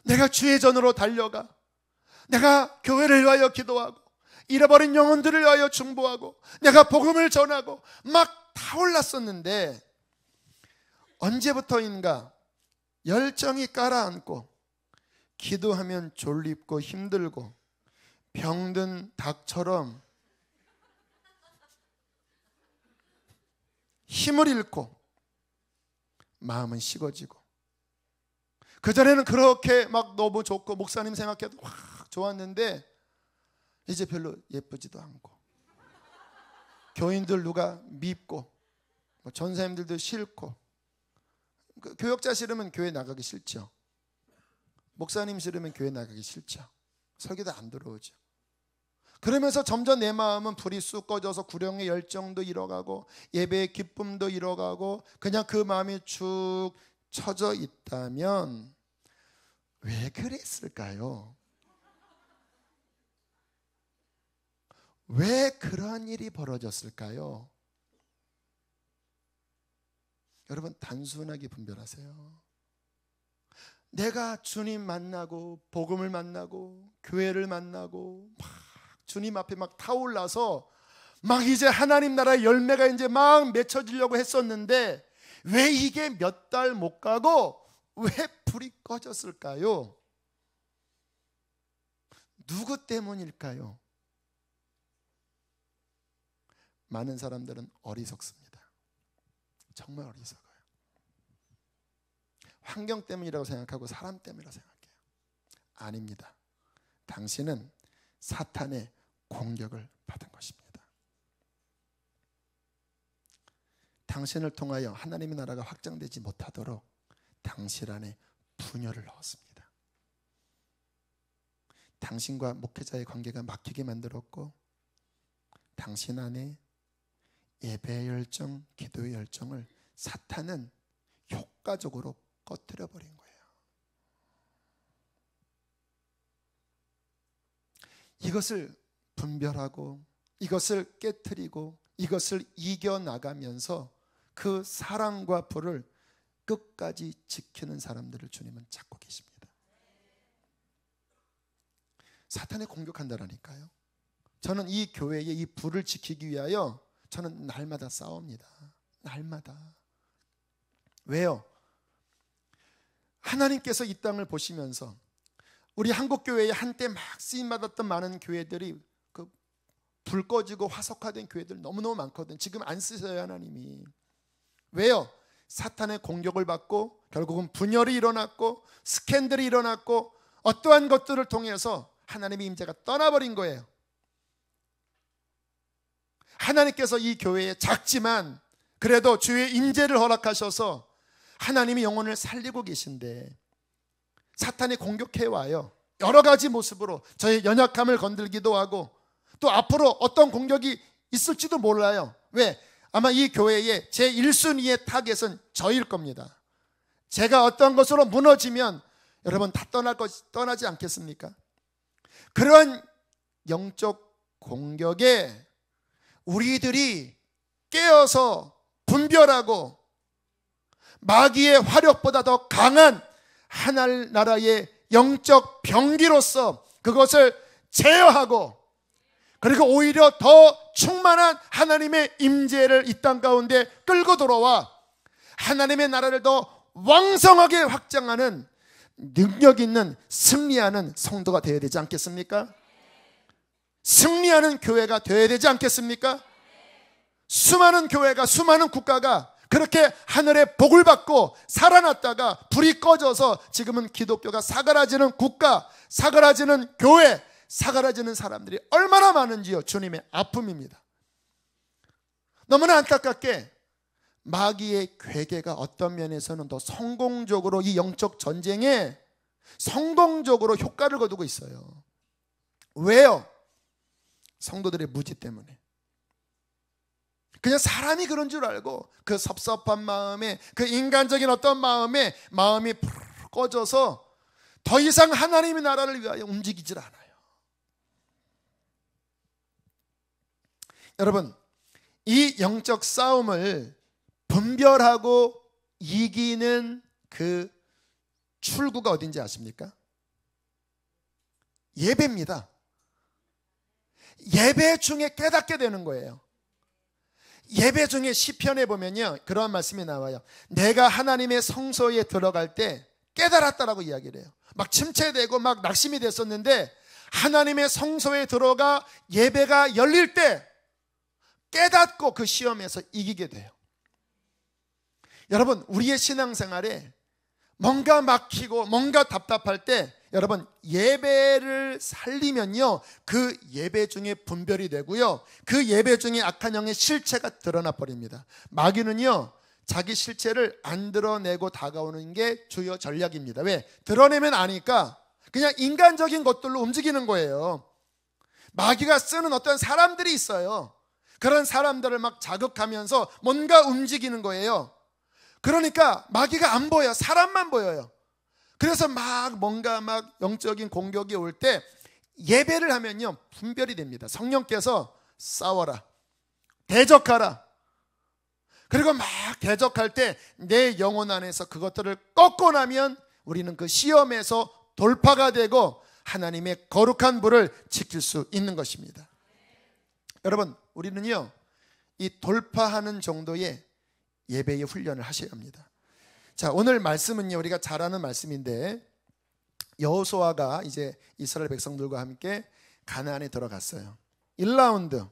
내가 주의 전으로 달려가, 내가 교회를 위하여 기도하고 잃어버린 영혼들을 위하여 중보하고 내가 복음을 전하고 막 타올랐었는데 언제부터인가 열정이 가라앉고 기도하면 졸립고 힘들고 병든 닭처럼 힘을 잃고 마음은 식어지고, 그전에는 그렇게 막 너무 좋고 목사님 생각해도 확 좋았는데 이제 별로 예쁘지도 않고 교인들 누가 밉고 전사님들도 싫고, 교역자 싫으면 교회 나가기 싫죠. 목사님 싫으면 교회 나가기 싫죠. 설교도 안 들어오죠. 그러면서 점점 내 마음은 불이 쑥 꺼져서 구령의 열정도 잃어가고 예배의 기쁨도 잃어가고 그냥 그 마음이 축 처져 있다면 왜 그랬을까요? 왜 그런 일이 벌어졌을까요? 여러분 단순하게 분별하세요. 내가 주님 만나고 복음을 만나고 교회를 만나고 막 주님 앞에 막 타올라서 막 이제 하나님 나라의 열매가 이제 막 맺혀지려고 했었는데 왜 이게 몇 달 못 가고 왜 불이 꺼졌을까요? 누구 때문일까요? 많은 사람들은 어리석습니다. 정말 어리석어요. 환경 때문이라고 생각하고 사람 때문이라고 생각해요. 아닙니다. 당신은 사탄의 공격을 받은 것입니다. 당신을 통하여 하나님의 나라가 확장되지 못하도록 당신 안에 분열을 넣었습니다. 당신과 목회자의 관계가 막히게 만들었고 당신 안에 예배의 열정, 기도의 열정을 사탄은 효과적으로 꺼뜨려 버린 거예요. 이것을 분별하고 이것을 깨트리고 이것을 이겨나가면서 그 사랑과 불을 끝까지 지키는 사람들을 주님은 찾고 계십니다. 사탄에 공격한다라니까요. 저는 이 교회의 이 불을 지키기 위하여 저는 날마다 싸웁니다. 날마다. 왜요? 하나님께서 이 땅을 보시면서 우리 한국교회에 한때 막 쓰임받았던 많은 교회들이 그 불 꺼지고 화석화된 교회들 너무너무 많거든요. 지금 안 쓰셔요 하나님이. 왜요? 사탄의 공격을 받고 결국은 분열이 일어났고 스캔들이 일어났고 어떠한 것들을 통해서 하나님의 임재가 떠나버린 거예요. 하나님께서 이 교회에 작지만 그래도 주의 임재를 허락하셔서 하나님이 영혼을 살리고 계신데 사탄이 공격해 와요. 여러 가지 모습으로 저의 연약함을 건들기도 하고 또 앞으로 어떤 공격이 있을지도 몰라요. 왜? 아마 이 교회의 제 1순위의 타겟은 저일 겁니다. 제가 어떤 것으로 무너지면 여러분 다 떠나지 않겠습니까? 그런 영적 공격에 우리들이 깨어서 분별하고 마귀의 화력보다 더 강한 하늘나라의 영적 병기로서 그것을 제어하고 그리고 오히려 더 충만한 하나님의 임재를 이 땅 가운데 끌고 들어와 하나님의 나라를 더 왕성하게 확장하는 능력 있는 승리하는 성도가 되어야 되지 않겠습니까? 승리하는 교회가 되어야 되지 않겠습니까? 수많은 교회가 수많은 국가가 그렇게 하늘의 복을 받고 살아났다가 불이 꺼져서 지금은 기독교가 사그라지는 국가, 사그라지는 교회, 사그라지는 사람들이 얼마나 많은지요. 주님의 아픔입니다. 너무나 안타깝게 마귀의 괴계가 어떤 면에서는 더 성공적으로 이 영적 전쟁에 성공적으로 효과를 거두고 있어요. 왜요? 성도들의 무지 때문에. 그냥 사람이 그런 줄 알고 그 섭섭한 마음에 그 인간적인 어떤 마음에 마음이 푹 꺼져서 더 이상 하나님의 나라를 위하여 움직이질 않아요. 여러분, 이 영적 싸움을 분별하고 이기는 그 출구가 어딘지 아십니까? 예배입니다. 예배 중에 깨닫게 되는 거예요. 예배 중에 시편에 보면요 그런 말씀이 나와요. 내가 하나님의 성소에 들어갈 때 깨달았다라고 이야기를 해요. 막 침체되고 막 낙심이 됐었는데 하나님의 성소에 들어가 예배가 열릴 때 깨닫고 그 시험에서 이기게 돼요. 여러분, 우리의 신앙생활에 뭔가 막히고 뭔가 답답할 때 여러분 예배를 살리면요 그 예배 중에 분별이 되고요 그 예배 중에 악한 영의 실체가 드러나 버립니다. 마귀는요 자기 실체를 안 드러내고 다가오는 게 주요 전략입니다. 왜? 드러내면 아니까 그냥 인간적인 것들로 움직이는 거예요. 마귀가 쓰는 어떤 사람들이 있어요. 그런 사람들을 막 자극하면서 뭔가 움직이는 거예요. 그러니까 마귀가 안 보여요. 사람만 보여요. 그래서 막 뭔가 막 영적인 공격이 올 때 예배를 하면요 분별이 됩니다. 성령께서 싸워라, 대적하라. 그리고 막 대적할 때 내 영혼 안에서 그것들을 꺾고 나면 우리는 그 시험에서 돌파가 되고 하나님의 거룩한 불을 지킬 수 있는 것입니다. 여러분, 우리는요 이 돌파하는 정도의 예배의 훈련을 하셔야 합니다. 자, 오늘 말씀은요 우리가 잘 아는 말씀인데 여호수아가 이제 이스라엘 백성들과 함께 가나안에 들어갔어요. 1라운드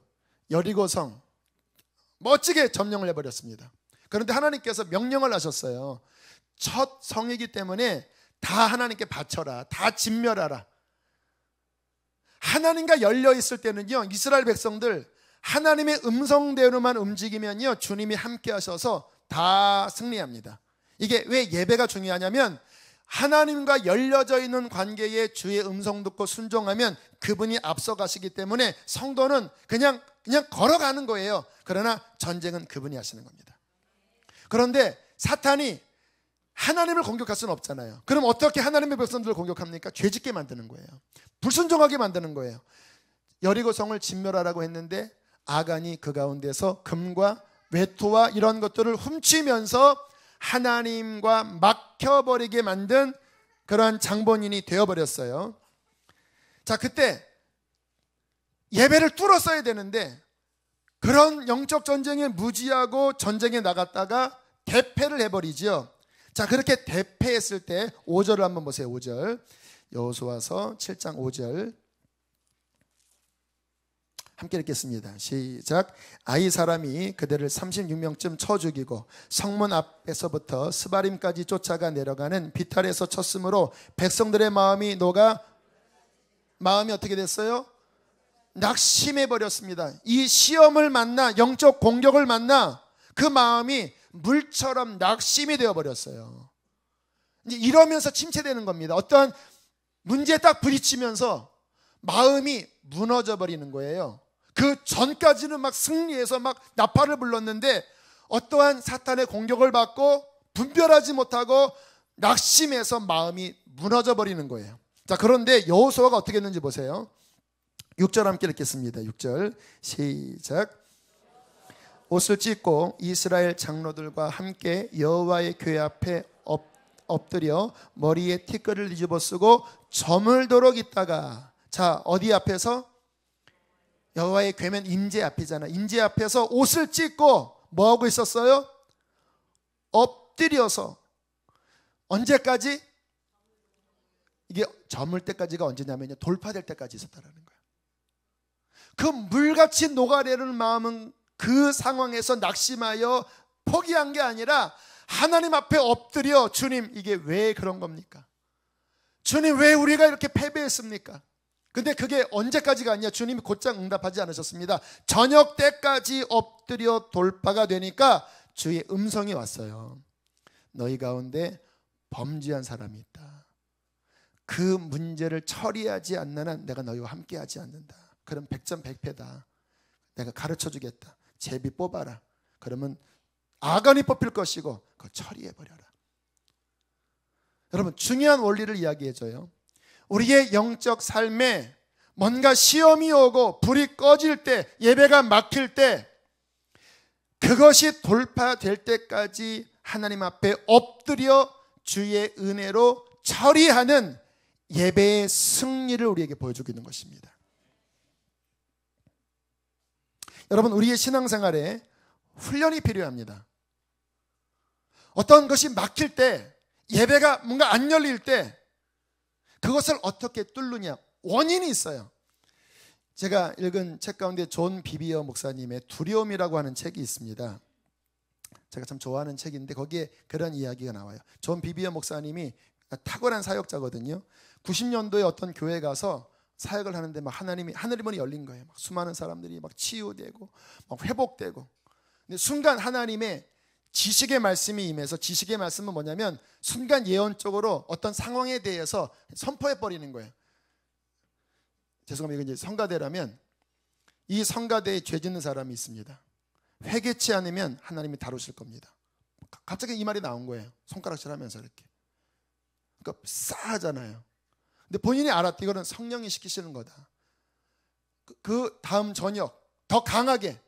여리고성 멋지게 점령을 해버렸습니다. 그런데 하나님께서 명령을 하셨어요. 첫 성이기 때문에 다 하나님께 바쳐라, 다 진멸하라. 하나님과 열려있을 때는요 이스라엘 백성들 하나님의 음성대로만 움직이면요 주님이 함께 하셔서 다 승리합니다. 이게 왜 예배가 중요하냐면 하나님과 열려져 있는 관계에 주의 음성 듣고 순종하면 그분이 앞서가시기 때문에 성도는 그냥 걸어가는 거예요. 그러나 전쟁은 그분이 하시는 겁니다. 그런데 사탄이 하나님을 공격할 수는 없잖아요. 그럼 어떻게 하나님의 백성들을 공격합니까? 죄짓게 만드는 거예요. 불순종하게 만드는 거예요. 여리고성을 진멸하라고 했는데 아간이 그 가운데서 금과 외투와 이런 것들을 훔치면서 하나님과 막혀버리게 만든 그러한 장본인이 되어버렸어요. 자, 그때 예배를 뚫었어야 되는데 그런 영적 전쟁에 무지하고 전쟁에 나갔다가 대패를 해버리죠. 자, 그렇게 대패했을 때 5절을 한번 보세요. 5절 여호수아서 7장 5절 함께 읽겠습니다. 시작. 아이 사람이 그들을 36명쯤 쳐 죽이고 성문 앞에서부터 스바림까지 쫓아가 내려가는 비탈에서 쳤으므로 백성들의 마음이 어떻게 됐어요? 낙심해 버렸습니다. 이 시험을 만나, 영적 공격을 만나 그 마음이 물처럼 낙심이 되어 버렸어요. 이제 이러면서 침체되는 겁니다. 어떠한 문제에 딱 부딪히면서 마음이 무너져 버리는 거예요. 그 전까지는 막 승리해서 막 나팔을 불렀는데 어떠한 사탄의 공격을 받고 분별하지 못하고 낙심해서 마음이 무너져 버리는 거예요. 자, 그런데 여호수아가 어떻게 했는지 보세요. 6절 함께 읽겠습니다. 6절 시작. 옷을 찢고 이스라엘 장로들과 함께 여호와의 교회 앞에 엎드려 머리에 티끌을 뒤집어 쓰고 저물도록 있다가, 자, 어디 앞에서? 여호와의 교회면 임재 앞이잖아. 임재 앞에서 옷을 찢고 뭐하고 있었어요? 엎드려서. 언제까지? 이게 저물 때까지가 언제냐면요, 돌파될 때까지 있었다라는 거예요. 그 물같이 녹아내리는 마음은 그 상황에서 낙심하여 포기한 게 아니라 하나님 앞에 엎드려, 주님, 이게 왜 그런 겁니까? 주님, 왜 우리가 이렇게 패배했습니까? 근데 그게 언제까지가 아니야. 주님이 곧장 응답하지 않으셨습니다. 저녁 때까지 엎드려 돌파가 되니까 주의 음성이 왔어요. 너희 가운데 범죄한 사람이 있다. 그 문제를 처리하지 않는 한 내가 너희와 함께하지 않는다. 그럼 100점 100패다. 내가 가르쳐주겠다. 제비 뽑아라. 그러면 아간이 뽑힐 것이고 그거 처리해버려라. 여러분, 중요한 원리를 이야기해줘요. 우리의 영적 삶에 뭔가 시험이 오고 불이 꺼질 때, 예배가 막힐 때, 그것이 돌파될 때까지 하나님 앞에 엎드려 주의 은혜로 처리하는 예배의 승리를 우리에게 보여주고 있는 것입니다. 여러분, 우리의 신앙생활에 훈련이 필요합니다. 어떤 것이 막힐 때, 예배가 뭔가 안 열릴 때 그것을 어떻게 뚫느냐, 원인이 있어요. 제가 읽은 책 가운데 존 비비어 목사님의 두려움이라고 하는 책이 있습니다. 제가 참 좋아하는 책인데 거기에 그런 이야기가 나와요. 존 비비어 목사님이 탁월한 사역자거든요. 90년도에 어떤 교회에 가서 사역을 하는데 막 하늘의 문이 열린 거예요. 막 수많은 사람들이 막 치유되고 막 회복되고. 근데 순간 하나님의 지식의 말씀이 임해서, 지식의 말씀은 뭐냐면 순간 예언적으로 어떤 상황에 대해서 선포해 버리는 거예요. 죄송합니다. 이건 이제 성가대라면 이 성가대에 죄 짓는 사람이 있습니다. 회개치 않으면 하나님이 다루실 겁니다. 갑자기 이 말이 나온 거예요. 손가락질하면서 이렇게. 그러니까 싸하잖아요. 근데 본인이 알았대. 이거는 성령이 시키시는 거다. 그 다음 저녁 더 강하게,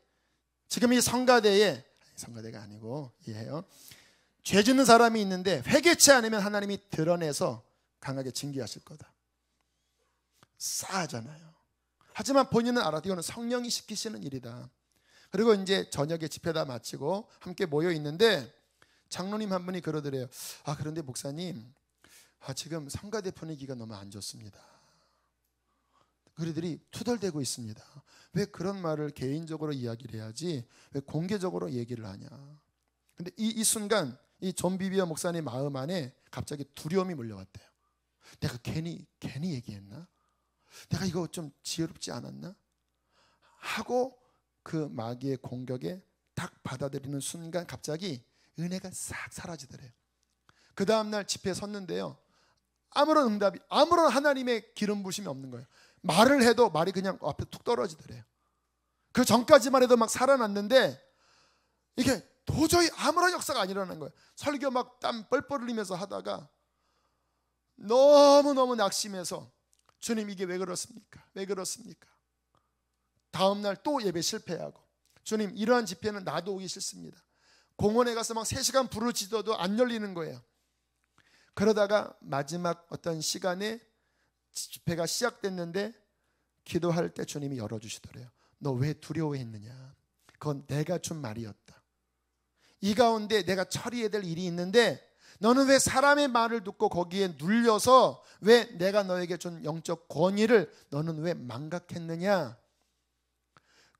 지금 이 성가대에, 성가대가 아니고 이해해요, 죄 짓는 사람이 있는데 회개치 않으면 하나님이 드러내서 강하게 징계하실 거다. 싸하잖아요. 하지만 본인은 알았대. 이거는 성령이 시키시는 일이다. 그리고 이제 저녁에 집회 다 마치고 함께 모여 있는데 장로님 한 분이 그러더래요. 그런데 목사님, 지금 성가대 분위기가 너무 안 좋습니다. 그들이 투덜대고 있습니다. 왜 그런 말을 개인적으로 이야기를 해야지 왜 공개적으로 얘기를 하냐. 근데 이 순간 이 존 비비어 목사님 마음 안에 갑자기 두려움이 몰려왔대요. 내가 괜히 얘기했나? 내가 이거 좀 지혜롭지 않았나? 하고 그 마귀의 공격에 딱 받아들이는 순간 갑자기 은혜가 싹 사라지더래요. 그 다음날 집회에 섰는데요, 아무런 응답이, 아무런 하나님의 기름 부심이 없는 거예요. 말을 해도 말이 그냥 앞에 툭 떨어지더래요. 그 전까지만 해도 막 살아났는데 이게 도저히 아무런 역사가 안 일어나는 거예요. 설교 막 땀 뻘뻘 흘리면서 하다가 너무너무 낙심해서, 주님, 이게 왜 그렇습니까? 왜 그렇습니까? 다음날 또 예배 실패하고, 주님, 이러한 집회는 나도 오기 싫습니다. 공원에 가서 막 3시간 불을 지져도 안 열리는 거예요. 그러다가 마지막 어떤 시간에 집회가 시작됐는데 기도할 때 주님이 열어주시더래요. 너 왜 두려워했느냐? 그건 내가 준 말이었다. 이 가운데 내가 처리해야 될 일이 있는데 너는 왜 사람의 말을 듣고 거기에 눌려서 왜 내가 너에게 준 영적 권위를 너는 왜 망각했느냐?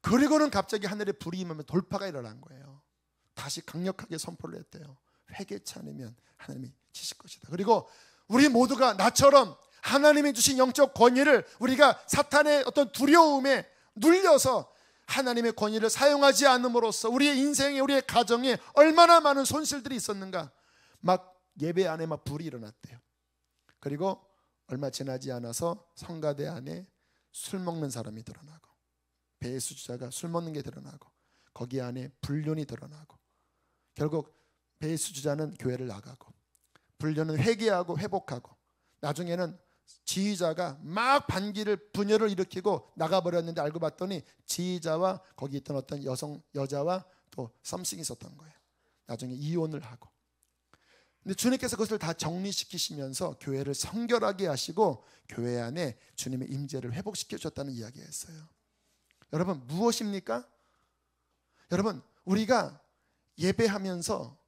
그리고는 갑자기 하늘에 불이 임하면 돌파가 일어난 거예요. 다시 강력하게 선포를 했대요. 회개치 않으면 하나님이 치실 것이다. 그리고 우리 모두가 나처럼 하나님이 주신 영적 권위를 우리가 사탄의 어떤 두려움에 눌려서 하나님의 권위를 사용하지 않음으로써 우리의 인생에, 우리의 가정에 얼마나 많은 손실들이 있었는가. 막 예배 안에 막 불이 일어났대요. 그리고 얼마 지나지 않아서 성가대 안에 술 먹는 사람이 드러나고, 배수주자가 술 먹는 게 드러나고, 거기 안에 불륜이 드러나고, 결국 배수주자는 교회를 나가고, 불륜은 회개하고 회복하고, 나중에는 지휘자가 막 분열을 일으키고 나가버렸는데 알고 봤더니 지휘자와 거기 있던 어떤 여자와 또 썸씽이 있었던 거예요. 나중에 이혼을 하고. 근데 주님께서 그것을 다 정리시키시면서 교회를 성결하게 하시고 교회 안에 주님의 임재를 회복시켜 주셨다는 이야기였어요. 여러분, 무엇입니까? 여러분, 우리가 예배하면서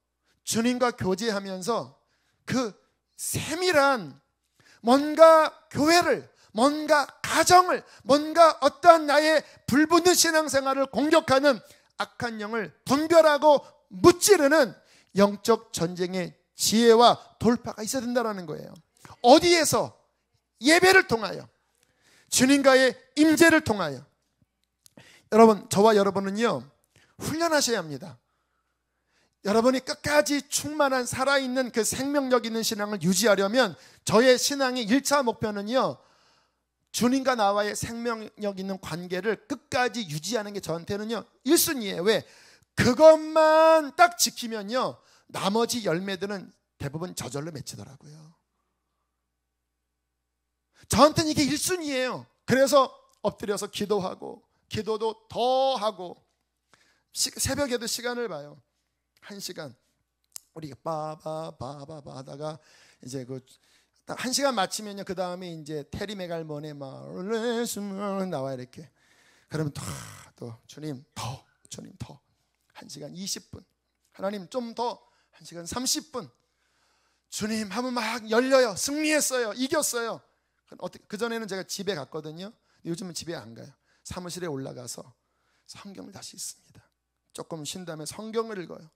주님과 교제하면서 그 세밀한 뭔가 교회를, 뭔가 가정을, 뭔가 어떠한 나의 불붙는 신앙생활을 공격하는 악한 영을 분별하고 무찌르는 영적 전쟁의 지혜와 돌파가 있어야 된다는 거예요. 어디에서? 예배를 통하여, 주님과의 임재를 통하여. 여러분, 저와 여러분은요, 훈련하셔야 합니다. 여러분이 끝까지 충만한 살아있는 그 생명력 있는 신앙을 유지하려면 저의 신앙의 1차 목표는요, 주님과 나와의 생명력 있는 관계를 끝까지 유지하는 게 저한테는요 1순위예요. 왜? 그것만 딱 지키면요 나머지 열매들은 대부분 저절로 맺히더라고요. 저한테는 이게 1순위예요. 그래서 엎드려서 기도하고, 기도도 더 하고, 새벽에도 시간을 봐요. 1시간 우리가 빠바바바바 하다가 이제 그 1시간 마치면요 그 다음에 이제 테리 메갈몬의 막 나와 이렇게. 그러면 또 주님 더, 주님 더 1시간 20분, 하나님 좀 더 1시간 30분. 주님 하면 막 열려요. 승리했어요. 이겼어요. 그전에는 제가 집에 갔거든요. 요즘은 집에 안 가요. 사무실에 올라가서 성경을 다시 읽습니다. 조금 쉰 다음에 성경을 읽어요.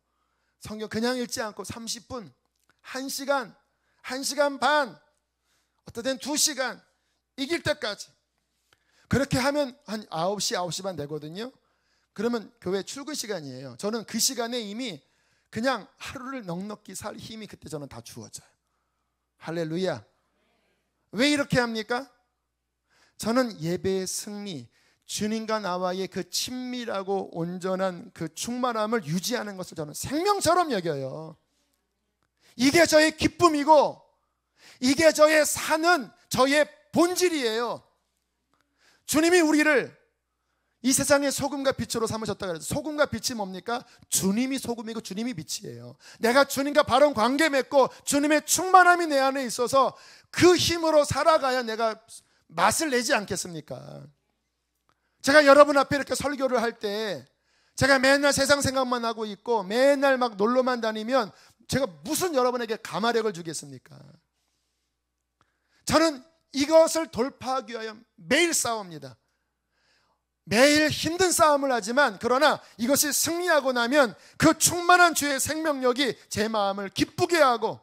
성경 그냥 읽지 않고 30분, 1시간, 1시간 반, 어떨 땐 2시간 이길 때까지. 그렇게 하면 한 9시, 9시 반 되거든요. 그러면 교회 출근 시간이에요. 저는 그 시간에 이미 그냥 하루를 넉넉히 살 힘이 그때 저는 다 주어져요. 할렐루야. 왜 이렇게 합니까? 저는 예배의 승리, 주님과 나와의 그 친밀하고 온전한 그 충만함을 유지하는 것을 저는 생명처럼 여겨요. 이게 저의 기쁨이고, 이게 저의 사는, 저의 본질이에요. 주님이 우리를 이 세상의 소금과 빛으로 삼으셨다 그래서, 소금과 빛이 뭡니까? 주님이 소금이고 주님이 빛이에요. 내가 주님과 바른 관계 맺고 주님의 충만함이 내 안에 있어서 그 힘으로 살아가야 내가 맛을 내지 않겠습니까? 제가 여러분 앞에 이렇게 설교를 할 때 제가 맨날 세상 생각만 하고 있고 맨날 막 놀러만 다니면 제가 무슨 여러분에게 감화력을 주겠습니까? 저는 이것을 돌파하기 위하여 매일 싸웁니다. 매일 힘든 싸움을 하지만, 그러나 이것이 승리하고 나면 그 충만한 주의 생명력이 제 마음을 기쁘게 하고,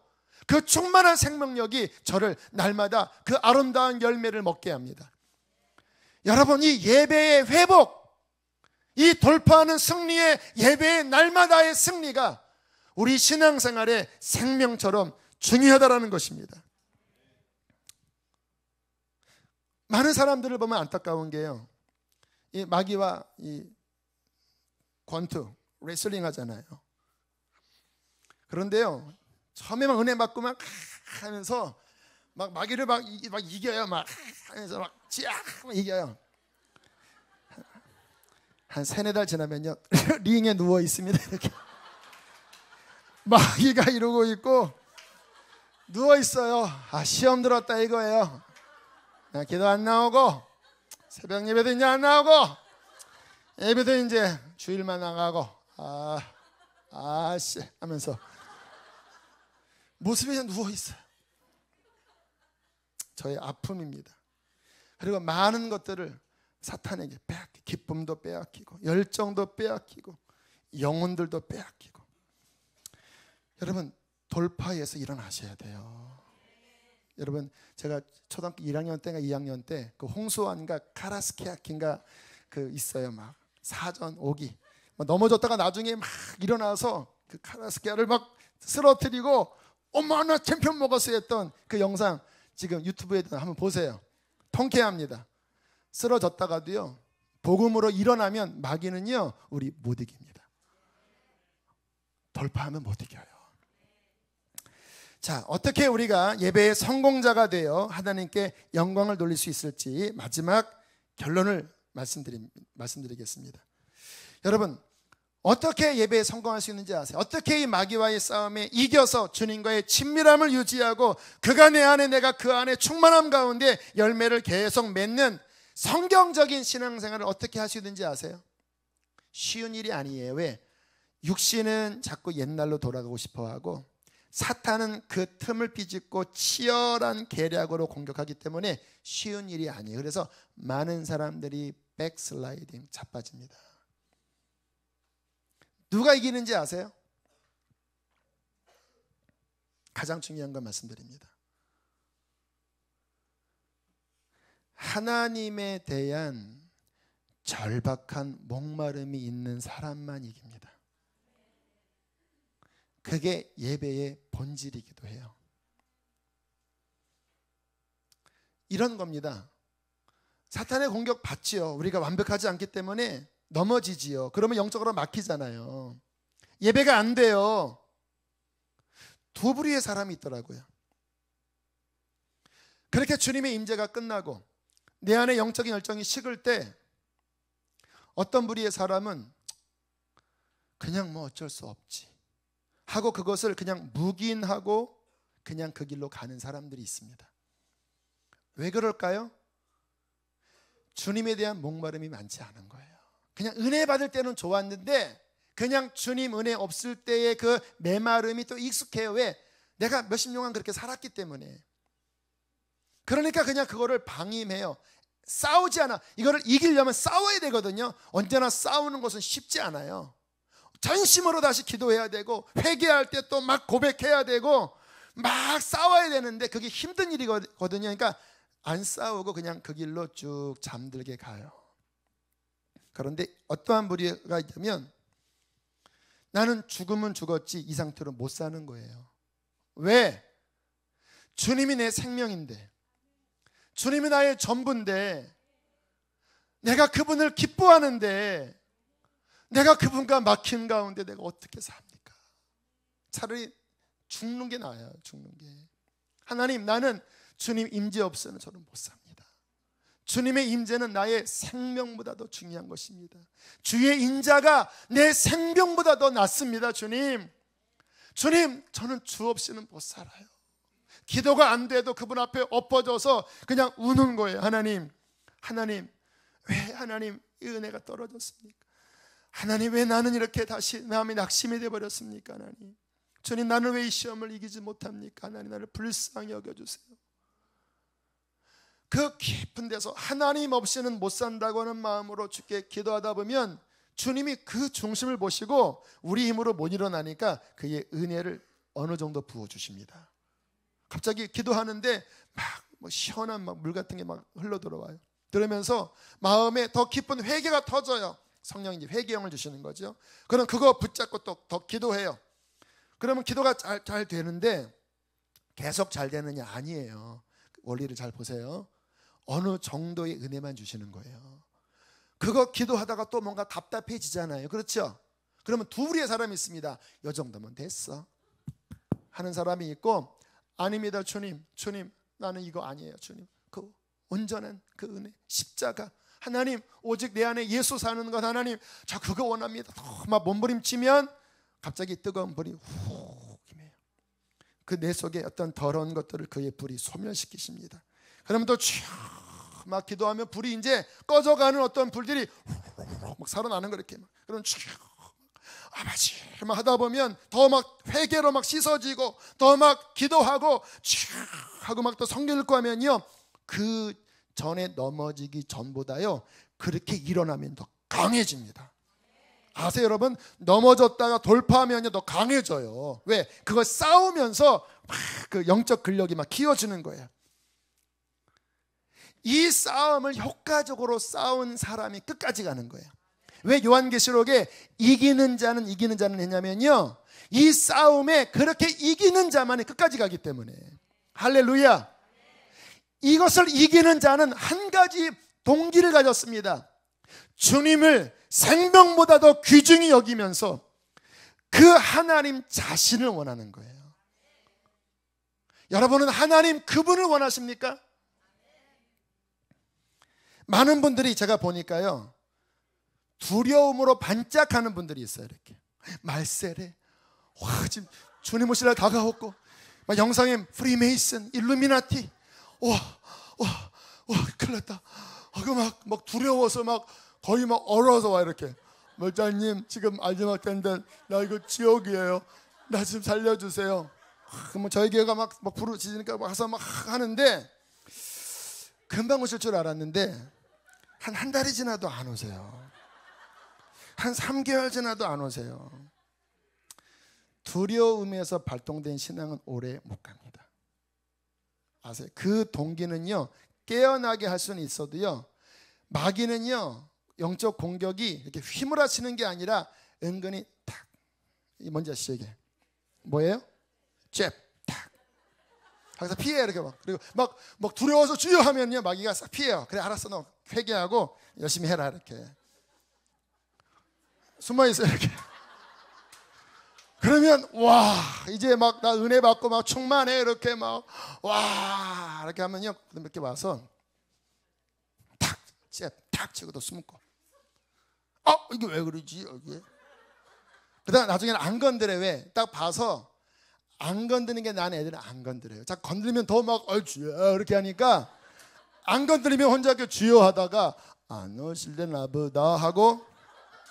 그 충만한 생명력이 저를 날마다 그 아름다운 열매를 먹게 합니다. 여러분, 이 예배의 회복, 이 돌파하는 승리의 예배의 날마다의 승리가 우리 신앙생활의 생명처럼 중요하다는 것입니다. 많은 사람들을 보면 안타까운 게요, 이 마귀와 이 권투, 레슬링 하잖아요. 그런데요, 처음에 막 은혜 받고 막 하면서 막 마귀를 막 이겨요. 막 하면서 막 이겨요. 한 3-4달 지나면요 링에 누워 있습니다. 이렇게 마귀가 이러고 있고 누워 있어요. 아, 시험 들었다 이거예요. 기도 안 나오고, 새벽 예배도 이제 안 나오고, 예배도 이제 주일만 나가고, 아씨 하면서 모습이 그냥 누워 있어요. 저의 아픔입니다. 그리고 많은 것들을 사탄에게 빼앗기고, 기쁨도 빼앗기고, 열정도 빼앗기고, 영혼들도 빼앗기고. 여러분, 돌파해서 일어나셔야 돼요. 여러분, 제가 초등학교 1학년 때인가 2학년 때 그 홍수환과 카라스키아킨가 그 있어요. 막 사전 오기 넘어졌다가 나중에 막 일어나서 그 카라스키아를 막 쓰러뜨리고 어머나 챔피언 먹었어요 했던 그 영상 지금 유튜브에 한번 보세요. 통쾌합니다. 쓰러졌다가도요 복음으로 일어나면 마귀는요 우리 못 이깁니다. 돌파하면 못 이겨요. 자, 어떻게 우리가 예배의 성공자가 되어 하나님께 영광을 돌릴 수 있을지 마지막 결론을 말씀드리겠습니다. 여러분, 어떻게 예배에 성공할 수 있는지 아세요? 어떻게 이 마귀와의 싸움에 이겨서 주님과의 친밀함을 유지하고 그가 내 안에 내가 그 안에 충만함 가운데 열매를 계속 맺는 성경적인 신앙생활을 어떻게 할 수 있는지 아세요? 쉬운 일이 아니에요. 왜? 육신은 자꾸 옛날로 돌아가고 싶어하고 사탄은 그 틈을 비집고 치열한 계략으로 공격하기 때문에 쉬운 일이 아니에요. 그래서 많은 사람들이 백슬라이딩, 자빠집니다. 누가 이기는지 아세요? 가장 중요한 건 말씀드립니다. 하나님에 대한 절박한 목마름이 있는 사람만 이깁니다. 그게 예배의 본질이기도 해요. 이런 겁니다. 사탄의 공격 받지요. 우리가 완벽하지 않기 때문에 넘어지지요. 그러면 영적으로 막히잖아요. 예배가 안 돼요. 두 부류의 사람이 있더라고요. 그렇게 주님의 임재가 끝나고 내 안에 영적인 열정이 식을 때 어떤 부류의 사람은 그냥 뭐 어쩔 수 없지 하고 그것을 그냥 묵인하고 그냥 그 길로 가는 사람들이 있습니다. 왜 그럴까요? 주님에 대한 목마름이 많지 않은 거예요. 그냥 은혜 받을 때는 좋았는데 그냥 주님 은혜 없을 때의 그 메마름이 또 익숙해요. 왜? 내가 몇십 년간 그렇게 살았기 때문에. 그러니까 그냥 그거를 방임해요. 싸우지 않아. 이거를 이기려면 싸워야 되거든요. 언제나 싸우는 것은 쉽지 않아요. 전심으로 다시 기도해야 되고 회개할 때 또 막 고백해야 되고 막 싸워야 되는데 그게 힘든 일이거든요. 그러니까 안 싸우고 그냥 그 길로 쭉 잠들게 가요. 그런데 어떠한 무리가 있다면 나는 죽으면 죽었지 이 상태로 못 사는 거예요. 왜? 주님이 내 생명인데 주님이 나의 전부인데 내가 그분을 기뻐하는데 내가 그분과 막힌 가운데 내가 어떻게 삽니까? 차라리 죽는 게 나아요. 죽는 게. 하나님, 나는 주님 임재 없이는 저는 못 삽니다. 주님의 임재는 나의 생명보다 더 중요한 것입니다. 주의 인자가 내 생명보다 더 낫습니다. 주님, 저는 주 없이는 못 살아요. 기도가 안 돼도 그분 앞에 엎어져서 그냥 우는 거예요. 하나님, 왜 하나님 이 은혜가 떨어졌습니까? 하나님, 왜 나는 이렇게 다시 마음이 낙심이 되어버렸습니까? 하나님, 주님, 나는 왜 이 시험을 이기지 못합니까? 하나님, 나를 불쌍히 여겨주세요. 그 깊은 데서 하나님 없이는 못 산다고 하는 마음으로 주께 기도하다 보면 주님이 그 중심을 보시고 우리 힘으로 못 일어나니까 그의 은혜를 어느 정도 부어주십니다. 갑자기 기도하는데 막 시원한 물 같은 게 막 흘러 들어와요. 들으면서 마음에 더 깊은 회개가 터져요. 성령이 회개형을 주시는 거죠. 그럼 그거 붙잡고 또 더 기도해요. 그러면 기도가 잘 되는데 계속 잘 되느냐? 아니에요. 원리를 잘 보세요. 어느 정도의 은혜만 주시는 거예요. 그거 기도하다가 또 뭔가 답답해지잖아요. 그렇죠? 그러면 두 부류의 사람이 있습니다. 이 정도면 됐어 하는 사람이 있고, 아닙니다 주님, 나는 이거 아니에요. 주님, 그 온전한 그 은혜, 십자가, 하나님, 오직 내 안에 예수 사는 것, 하나님, 저 그거 원합니다. 막 몸부림치면 갑자기 뜨거운 불이 훅 임해요. 그 내 속에 어떤 더러운 것들을 그의 불이 소멸시키십니다. 그러면 또 막 기도하면 불이 이제 꺼져가는 어떤 불들이 막 살아나는 거 이렇게 막. 그럼 아버지 막 하다 보면 더 막 회개로 막 씻어지고 더 막 기도하고 하고 막 또 성경 읽고 하면요, 그 전에 넘어지기 전보다요 그렇게 일어나면 더 강해집니다. 아세요 여러분? 넘어졌다가 돌파하면요 더 강해져요. 왜? 그걸 싸우면서 막 그 영적 근력이 막 키워지는 거예요. 이 싸움을 효과적으로 싸운 사람이 끝까지 가는 거예요. 왜 요한계시록에 이기는 자는 했냐면요, 이 싸움에 그렇게 이기는 자만이 끝까지 가기 때문에. 할렐루야. 이것을 이기는 자는 한 가지 동기를 가졌습니다. 주님을 생명보다 더 귀중히 여기면서 그 하나님 자신을 원하는 거예요. 여러분은 하나님 그분을 원하십니까? 많은 분들이 제가 보니까요, 두려움으로 반짝하는 분들이 있어요. 이렇게 말세래, 와 지금 주님 오시라 다가오고, 막 영상에 프리메이슨, 일루미나티, 와 큰일 났다. 막 두려워서 막 거의 막 얼어서 와. 이렇게 목사님 지금 마지막 때인데 나 이거 지옥이에요. 나 좀 살려주세요. 그러면 저희 교회가 막 부르짖으니까 와서 막 하는데 금방 오실 줄 알았는데 한 달이 지나도 안 오세요. 한 3개월 지나도 안 오세요. 두려움에서 발동된 신앙은 오래 못 갑니다. 아세요? 그 동기는요, 깨어나게 할 수는 있어도요, 마귀는요, 영적 공격이 이렇게 휘몰아치는 게 아니라 은근히 탁, 이 뭔지 아시죠? 이게 뭐예요? 잽, 탁. 그래서 피해요. 이렇게 막. 그리고 막 두려워서 주여 하면요, 마귀가 싹 피해요. 그래, 알았어, 너 회개하고 열심히 해라. 이렇게 숨어 있어요. 이렇게. 그러면 와, 이제 막 나 은혜 받고 막 충만해. 이렇게 막 와, 이렇게 하면요, 이렇게 와서 탁, 잽, 탁 치고 또 숨고. 이게 왜 그러지? 이게. 그다음 나중에는 안 건드려. 왜? 딱 봐서 안 건드는 게 나은 애들은 안 건드려요. 자꾸 건드리면 더 막 주여 이렇게 하니까, 안 건드리면 혼자 이렇게 주여 하다가 안 오실래나 보다 하고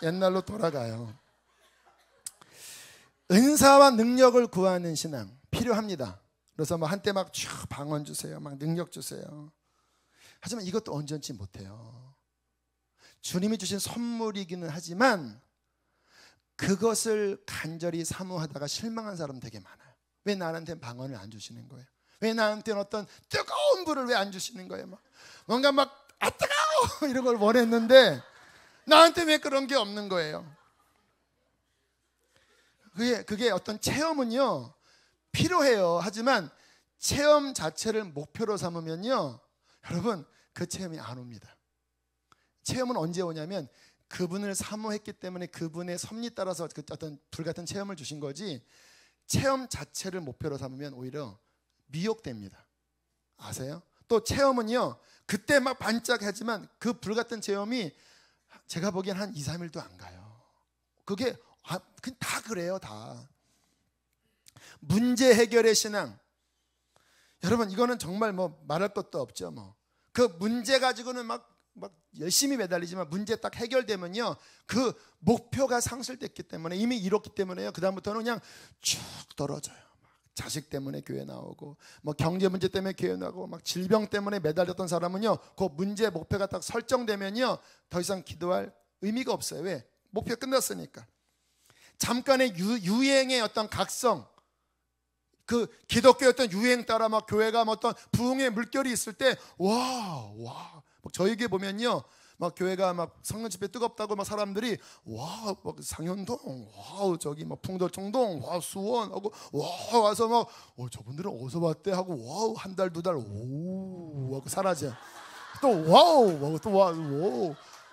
옛날로 돌아가요. 은사와 능력을 구하는 신앙 필요합니다. 그래서 막 한때 막 방언 주세요, 막 능력 주세요. 하지만 이것도 온전치 못해요. 주님이 주신 선물이기는 하지만 그것을 간절히 사모하다가 실망한 사람 되게 많아요. 왜 나한테 방언을 안 주시는 거예요? 왜 나한테는 어떤 뜨거운 불을 왜 안 주시는 거예요? 뭔가 막 뜨거워 이런 걸 원했는데 나한테 왜 그런 게 없는 거예요? 그게 어떤 체험은요, 필요해요. 하지만 체험 자체를 목표로 삼으면요, 여러분 그 체험이 안 옵니다. 체험은 언제 오냐면 그분을 사모했기 때문에 그분의 섭리 따라서 그 어떤 불같은 체험을 주신 거지, 체험 자체를 목표로 삼으면 오히려 미혹됩니다. 아세요? 또 체험은요, 그때 막 반짝하지만 그 불같은 체험이 제가 보기엔 한 2, 3일도 안 가요. 그게 다 그래요. 다. 문제 해결의 신앙, 여러분 이거는 정말 말할 것도 없죠. 그 문제 가지고는 막 열심히 매달리지만 문제 딱 해결되면요, 그 목표가 상실됐기 때문에, 이미 이뤘기 때문에요, 그 다음부터는 그냥 쭉 떨어져요. 자식 때문에 교회 나오고, 경제 문제 때문에 교회 나오고, 질병 때문에 매달렸던 사람은요, 그 문제 목표가 딱 설정되면요, 더 이상 기도할 의미가 없어요. 왜? 목표 끝났으니까. 잠깐의 유행의 어떤 각성, 그 기독교의 어떤 유행 따라 막 교회가 어떤 부흥의 물결이 있을 때, 와, 저에게 보면요, 막 교회가 막 성령 집회 뜨겁다고 막 사람들이 와, 막 상현동, 와, 저기 막 풍도청동, 와, 수원하고 와 와서 막 저분들은 어디서 왔대 하고, 와, 한 달, 두 달, 오 하고 사라져. 또 와우, 또 와,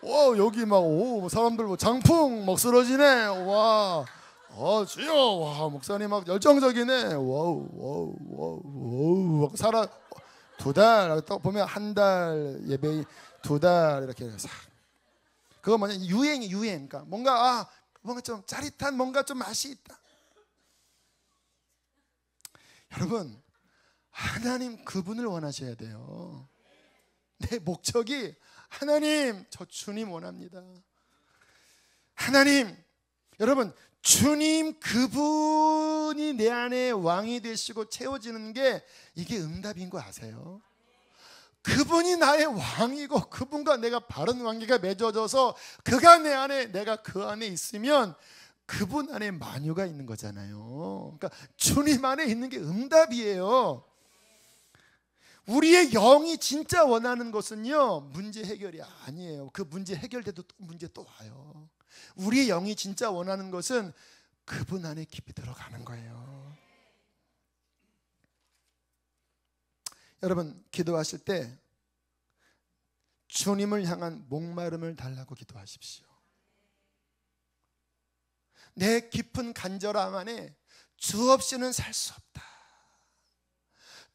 와, 여기 막 사람들 장풍 막 쓰러지네. 와, 주여, 와, 목사님 막 열정적이네. 와우, 하고 살아. 2달, 또 보면 한 달 예배, 2달 이렇게 싹. 그거 뭐냐, 유행. 그러니까 뭔가 좀 짜릿한, 뭔가 좀 맛이 있다. 여러분, 하나님 그분을 원하셔야 돼요. 내 목적이 하나님, 저 주님 원합니다. 하나님, 여러분, 주님 그분이 내 안에 왕이 되시고 채워지는 게 이게 응답인 거 아세요? 그분이 나의 왕이고 그분과 내가 바른 관계가 맺어져서 그가 내 안에, 내가 그 안에 있으면 그분 안에 만유가 있는 거잖아요. 그러니까 주님 안에 있는 게 응답이에요. 우리의 영이 진짜 원하는 것은요, 문제 해결이 아니에요. 그 문제 해결돼도 또 문제 또 와요. 우리의 영이 진짜 원하는 것은 그분 안에 깊이 들어가는 거예요. 여러분, 기도하실 때 주님을 향한 목마름을 달라고 기도하십시오. 내 깊은 간절함 안에 주 없이는 살 수 없다,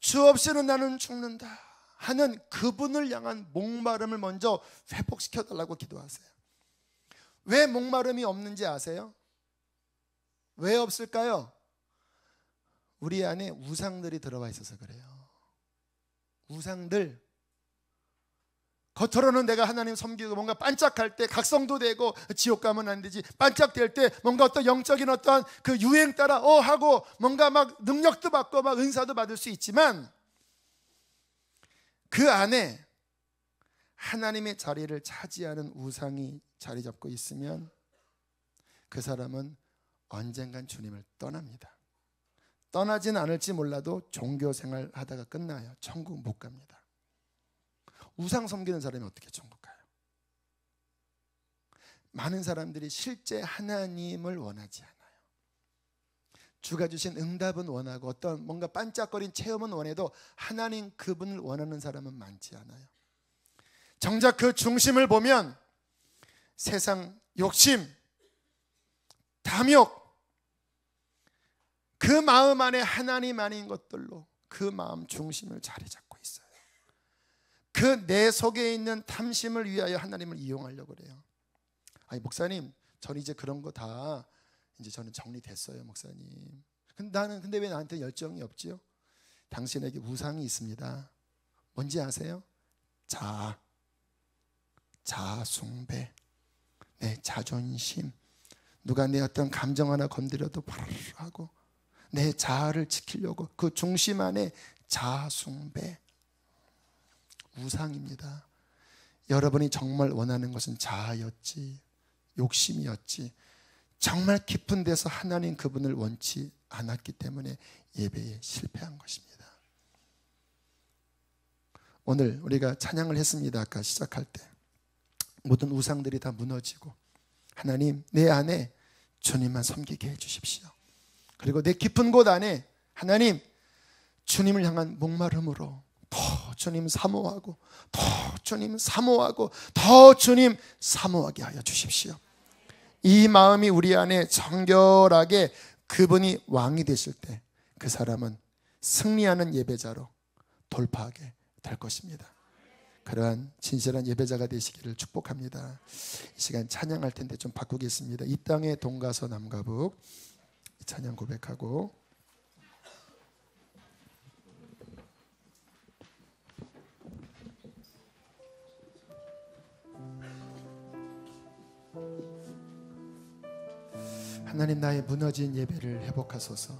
주 없이는 나는 죽는다 하는 그분을 향한 목마름을 먼저 회복시켜 달라고 기도하세요. 왜 목마름이 없는지 아세요? 왜 없을까요? 우리 안에 우상들이 들어와 있어서 그래요. 우상들, 겉으로는 내가 하나님 섬기고 뭔가 반짝할 때 각성도 되고 지옥 가면 안 되지, 반짝될 때 뭔가 어떤 영적인 어떤 그 유행 따라 하고 뭔가 막 능력도 받고 막 은사도 받을 수 있지만, 그 안에 하나님의 자리를 차지하는 우상이 자리 잡고 있으면 그 사람은 언젠간 주님을 떠납니다. 떠나진 않을지 몰라도 종교생활 하다가 끝나요. 천국 못 갑니다. 우상 섬기는 사람이 어떻게 천국 가요? 많은 사람들이 실제 하나님을 원하지 않아요. 주가 주신 응답은 원하고 어떤 뭔가 반짝거린 체험은 원해도 하나님 그분을 원하는 사람은 많지 않아요. 정작 그 중심을 보면 세상 욕심, 탐욕, 그 마음 안에 하나님 아닌 것들로 그 마음 중심을 자리 잡고 있어요. 그 내 속에 있는 탐심을 위하여 하나님을 이용하려고 그래요. 아니 목사님, 저는 이제 그런 거 다 이제 저는 정리됐어요, 목사님. 근데 왜 나한테 열정이 없지요? 당신에게 우상이 있습니다. 뭔지 아세요? 자숭배, 내 자존심, 누가 내 어떤 감정 하나 건드려도 바르르 하고 내 자아를 지키려고 그 중심 안에 자숭배, 우상입니다. 여러분이 정말 원하는 것은 자아였지, 욕심이었지, 정말 깊은 데서 하나님 그분을 원치 않았기 때문에 예배에 실패한 것입니다. 오늘 우리가 찬양을 했습니다. 아까 시작할 때 모든 우상들이 다 무너지고 하나님 내 안에 주님만 섬기게 해주십시오. 그리고 내 깊은 곳 안에 하나님 주님을 향한 목마름으로 더 주님 사모하고 더 주님 사모하고 더 주님 사모하게 하여 주십시오. 이 마음이 우리 안에 정결하게 그분이 왕이 되실 때 그 사람은 승리하는 예배자로 돌파하게 될 것입니다. 그러한 진실한 예배자가 되시기를 축복합니다. 이 시간 찬양할 텐데 좀 바꾸겠습니다. 이 땅의 동가서 남과 북 찬양 고백하고 하나님, 나의 무너진 예배를 회복하소서.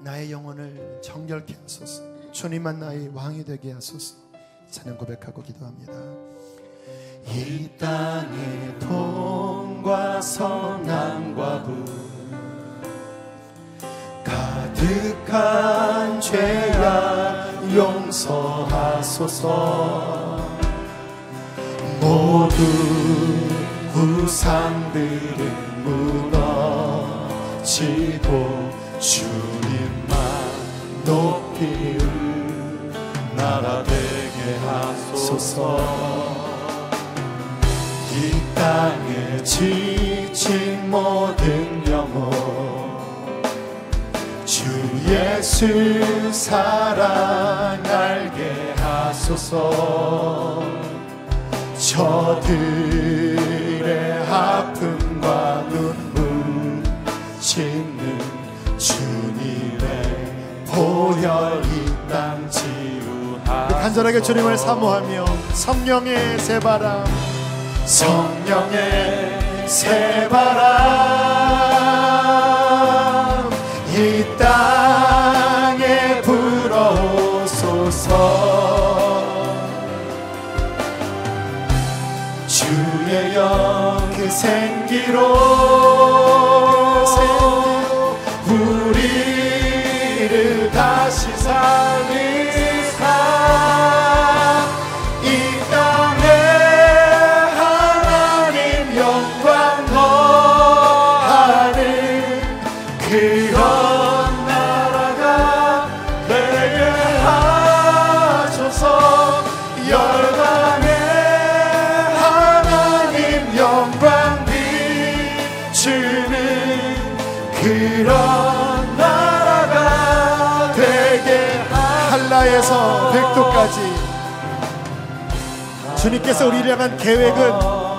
나의 영혼을 정결케 하소서. 주님만 나의 왕이 되게 하소서. 찬양 고백하고 기도합니다. 이 땅의 동과 서남과 북 가득한 죄악 용서하소서. 모두 우상들은 무너지고 주님만 높이 나라 되게 하소서. 이 땅에 지친 모든 영혼 주 예수 사랑 알게 하소서. 저들의 아픔과 눈물 씻는 주님의 보혈 이 땅 치유하소서. 간절하게 주님을 사모하며 성령의 새바람, 성령의 새바람 이 땅에 불어오소서. 주의 영 그 생기로 우리를 이를 다시 살리사 이 땅에 하나님 영광 더하는 그런 나라가 되게 하소서. 열방에 하나님 영광 비추는 그런 나라가 되게 한라에서 백도까지 주님께서 우리를 향한 계획은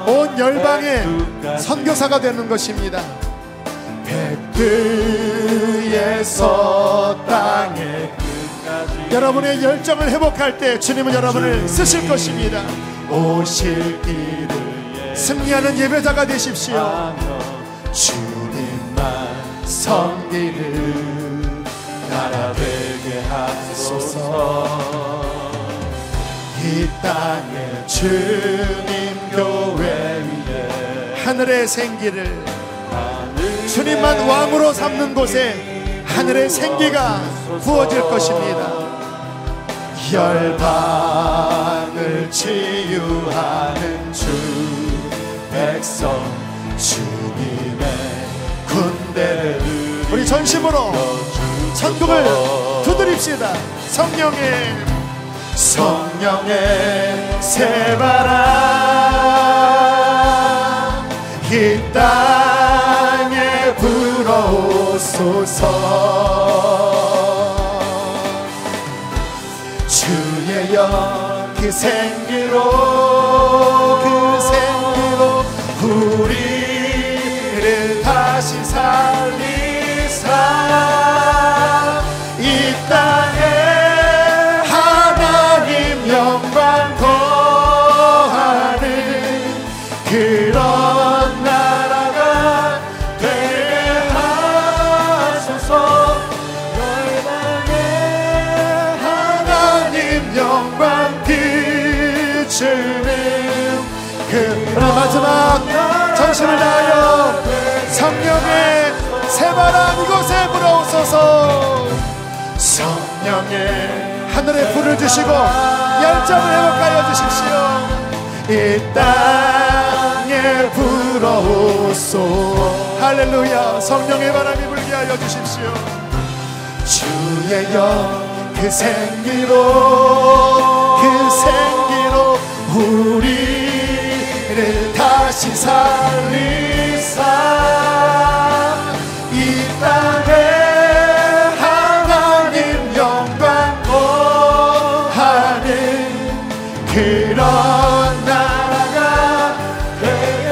온 열방의 선교사가 되는 것입니다. 백두에서 땅의 끝까지 여러분의 열정을 회복할 때 주님은 여러분을 쓰실 것입니다. 오실 길을 승리하는 예배자가 되십시오. 예하며 주님만 섬기는 나라 되게 하소서. 이 땅에 주님 교회 위에 하늘의 생기를 주님만 왕으로 삼는 곳에 하늘의 생기가 부어질 것입니다. 열방을 치유하는 주 백성 주님의 군대를 우리 전심으로 천국을 두드립시다. 성령의 새바람 이 땅에 불어오소서. 주의 영 그 생기로 우리를 다시 살리사 이 땅에 하나님 영광 거하는 그런 나라가 되게 하소서. 열방에 하나님 영광 비추는 그러나 마지막 전심을 다하여 성령의 새바람 이곳에 불어오소서. 성령의 하늘에 불을 주시고 열정을 회복하여 주십시오. 이 땅에 불어오소. 할렐루야. 성령의 바람이 불게 하여 주십시오. 주의 영 그 생기로 우리를 다시 살리사 이 땅에 하나님 영광 거하는 그런 나라가 되게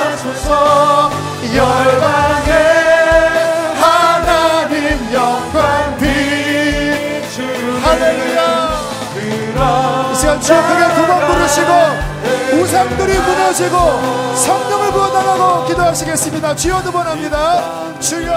하소서. 열방에 하나님 영광 비추는 할렐루야. 이 시간 주여 크게 두 번 부르시고 우상들이 무너지고 성령을 부어달라고 기도하시겠습니다. 주여 두 번 합니다. 주여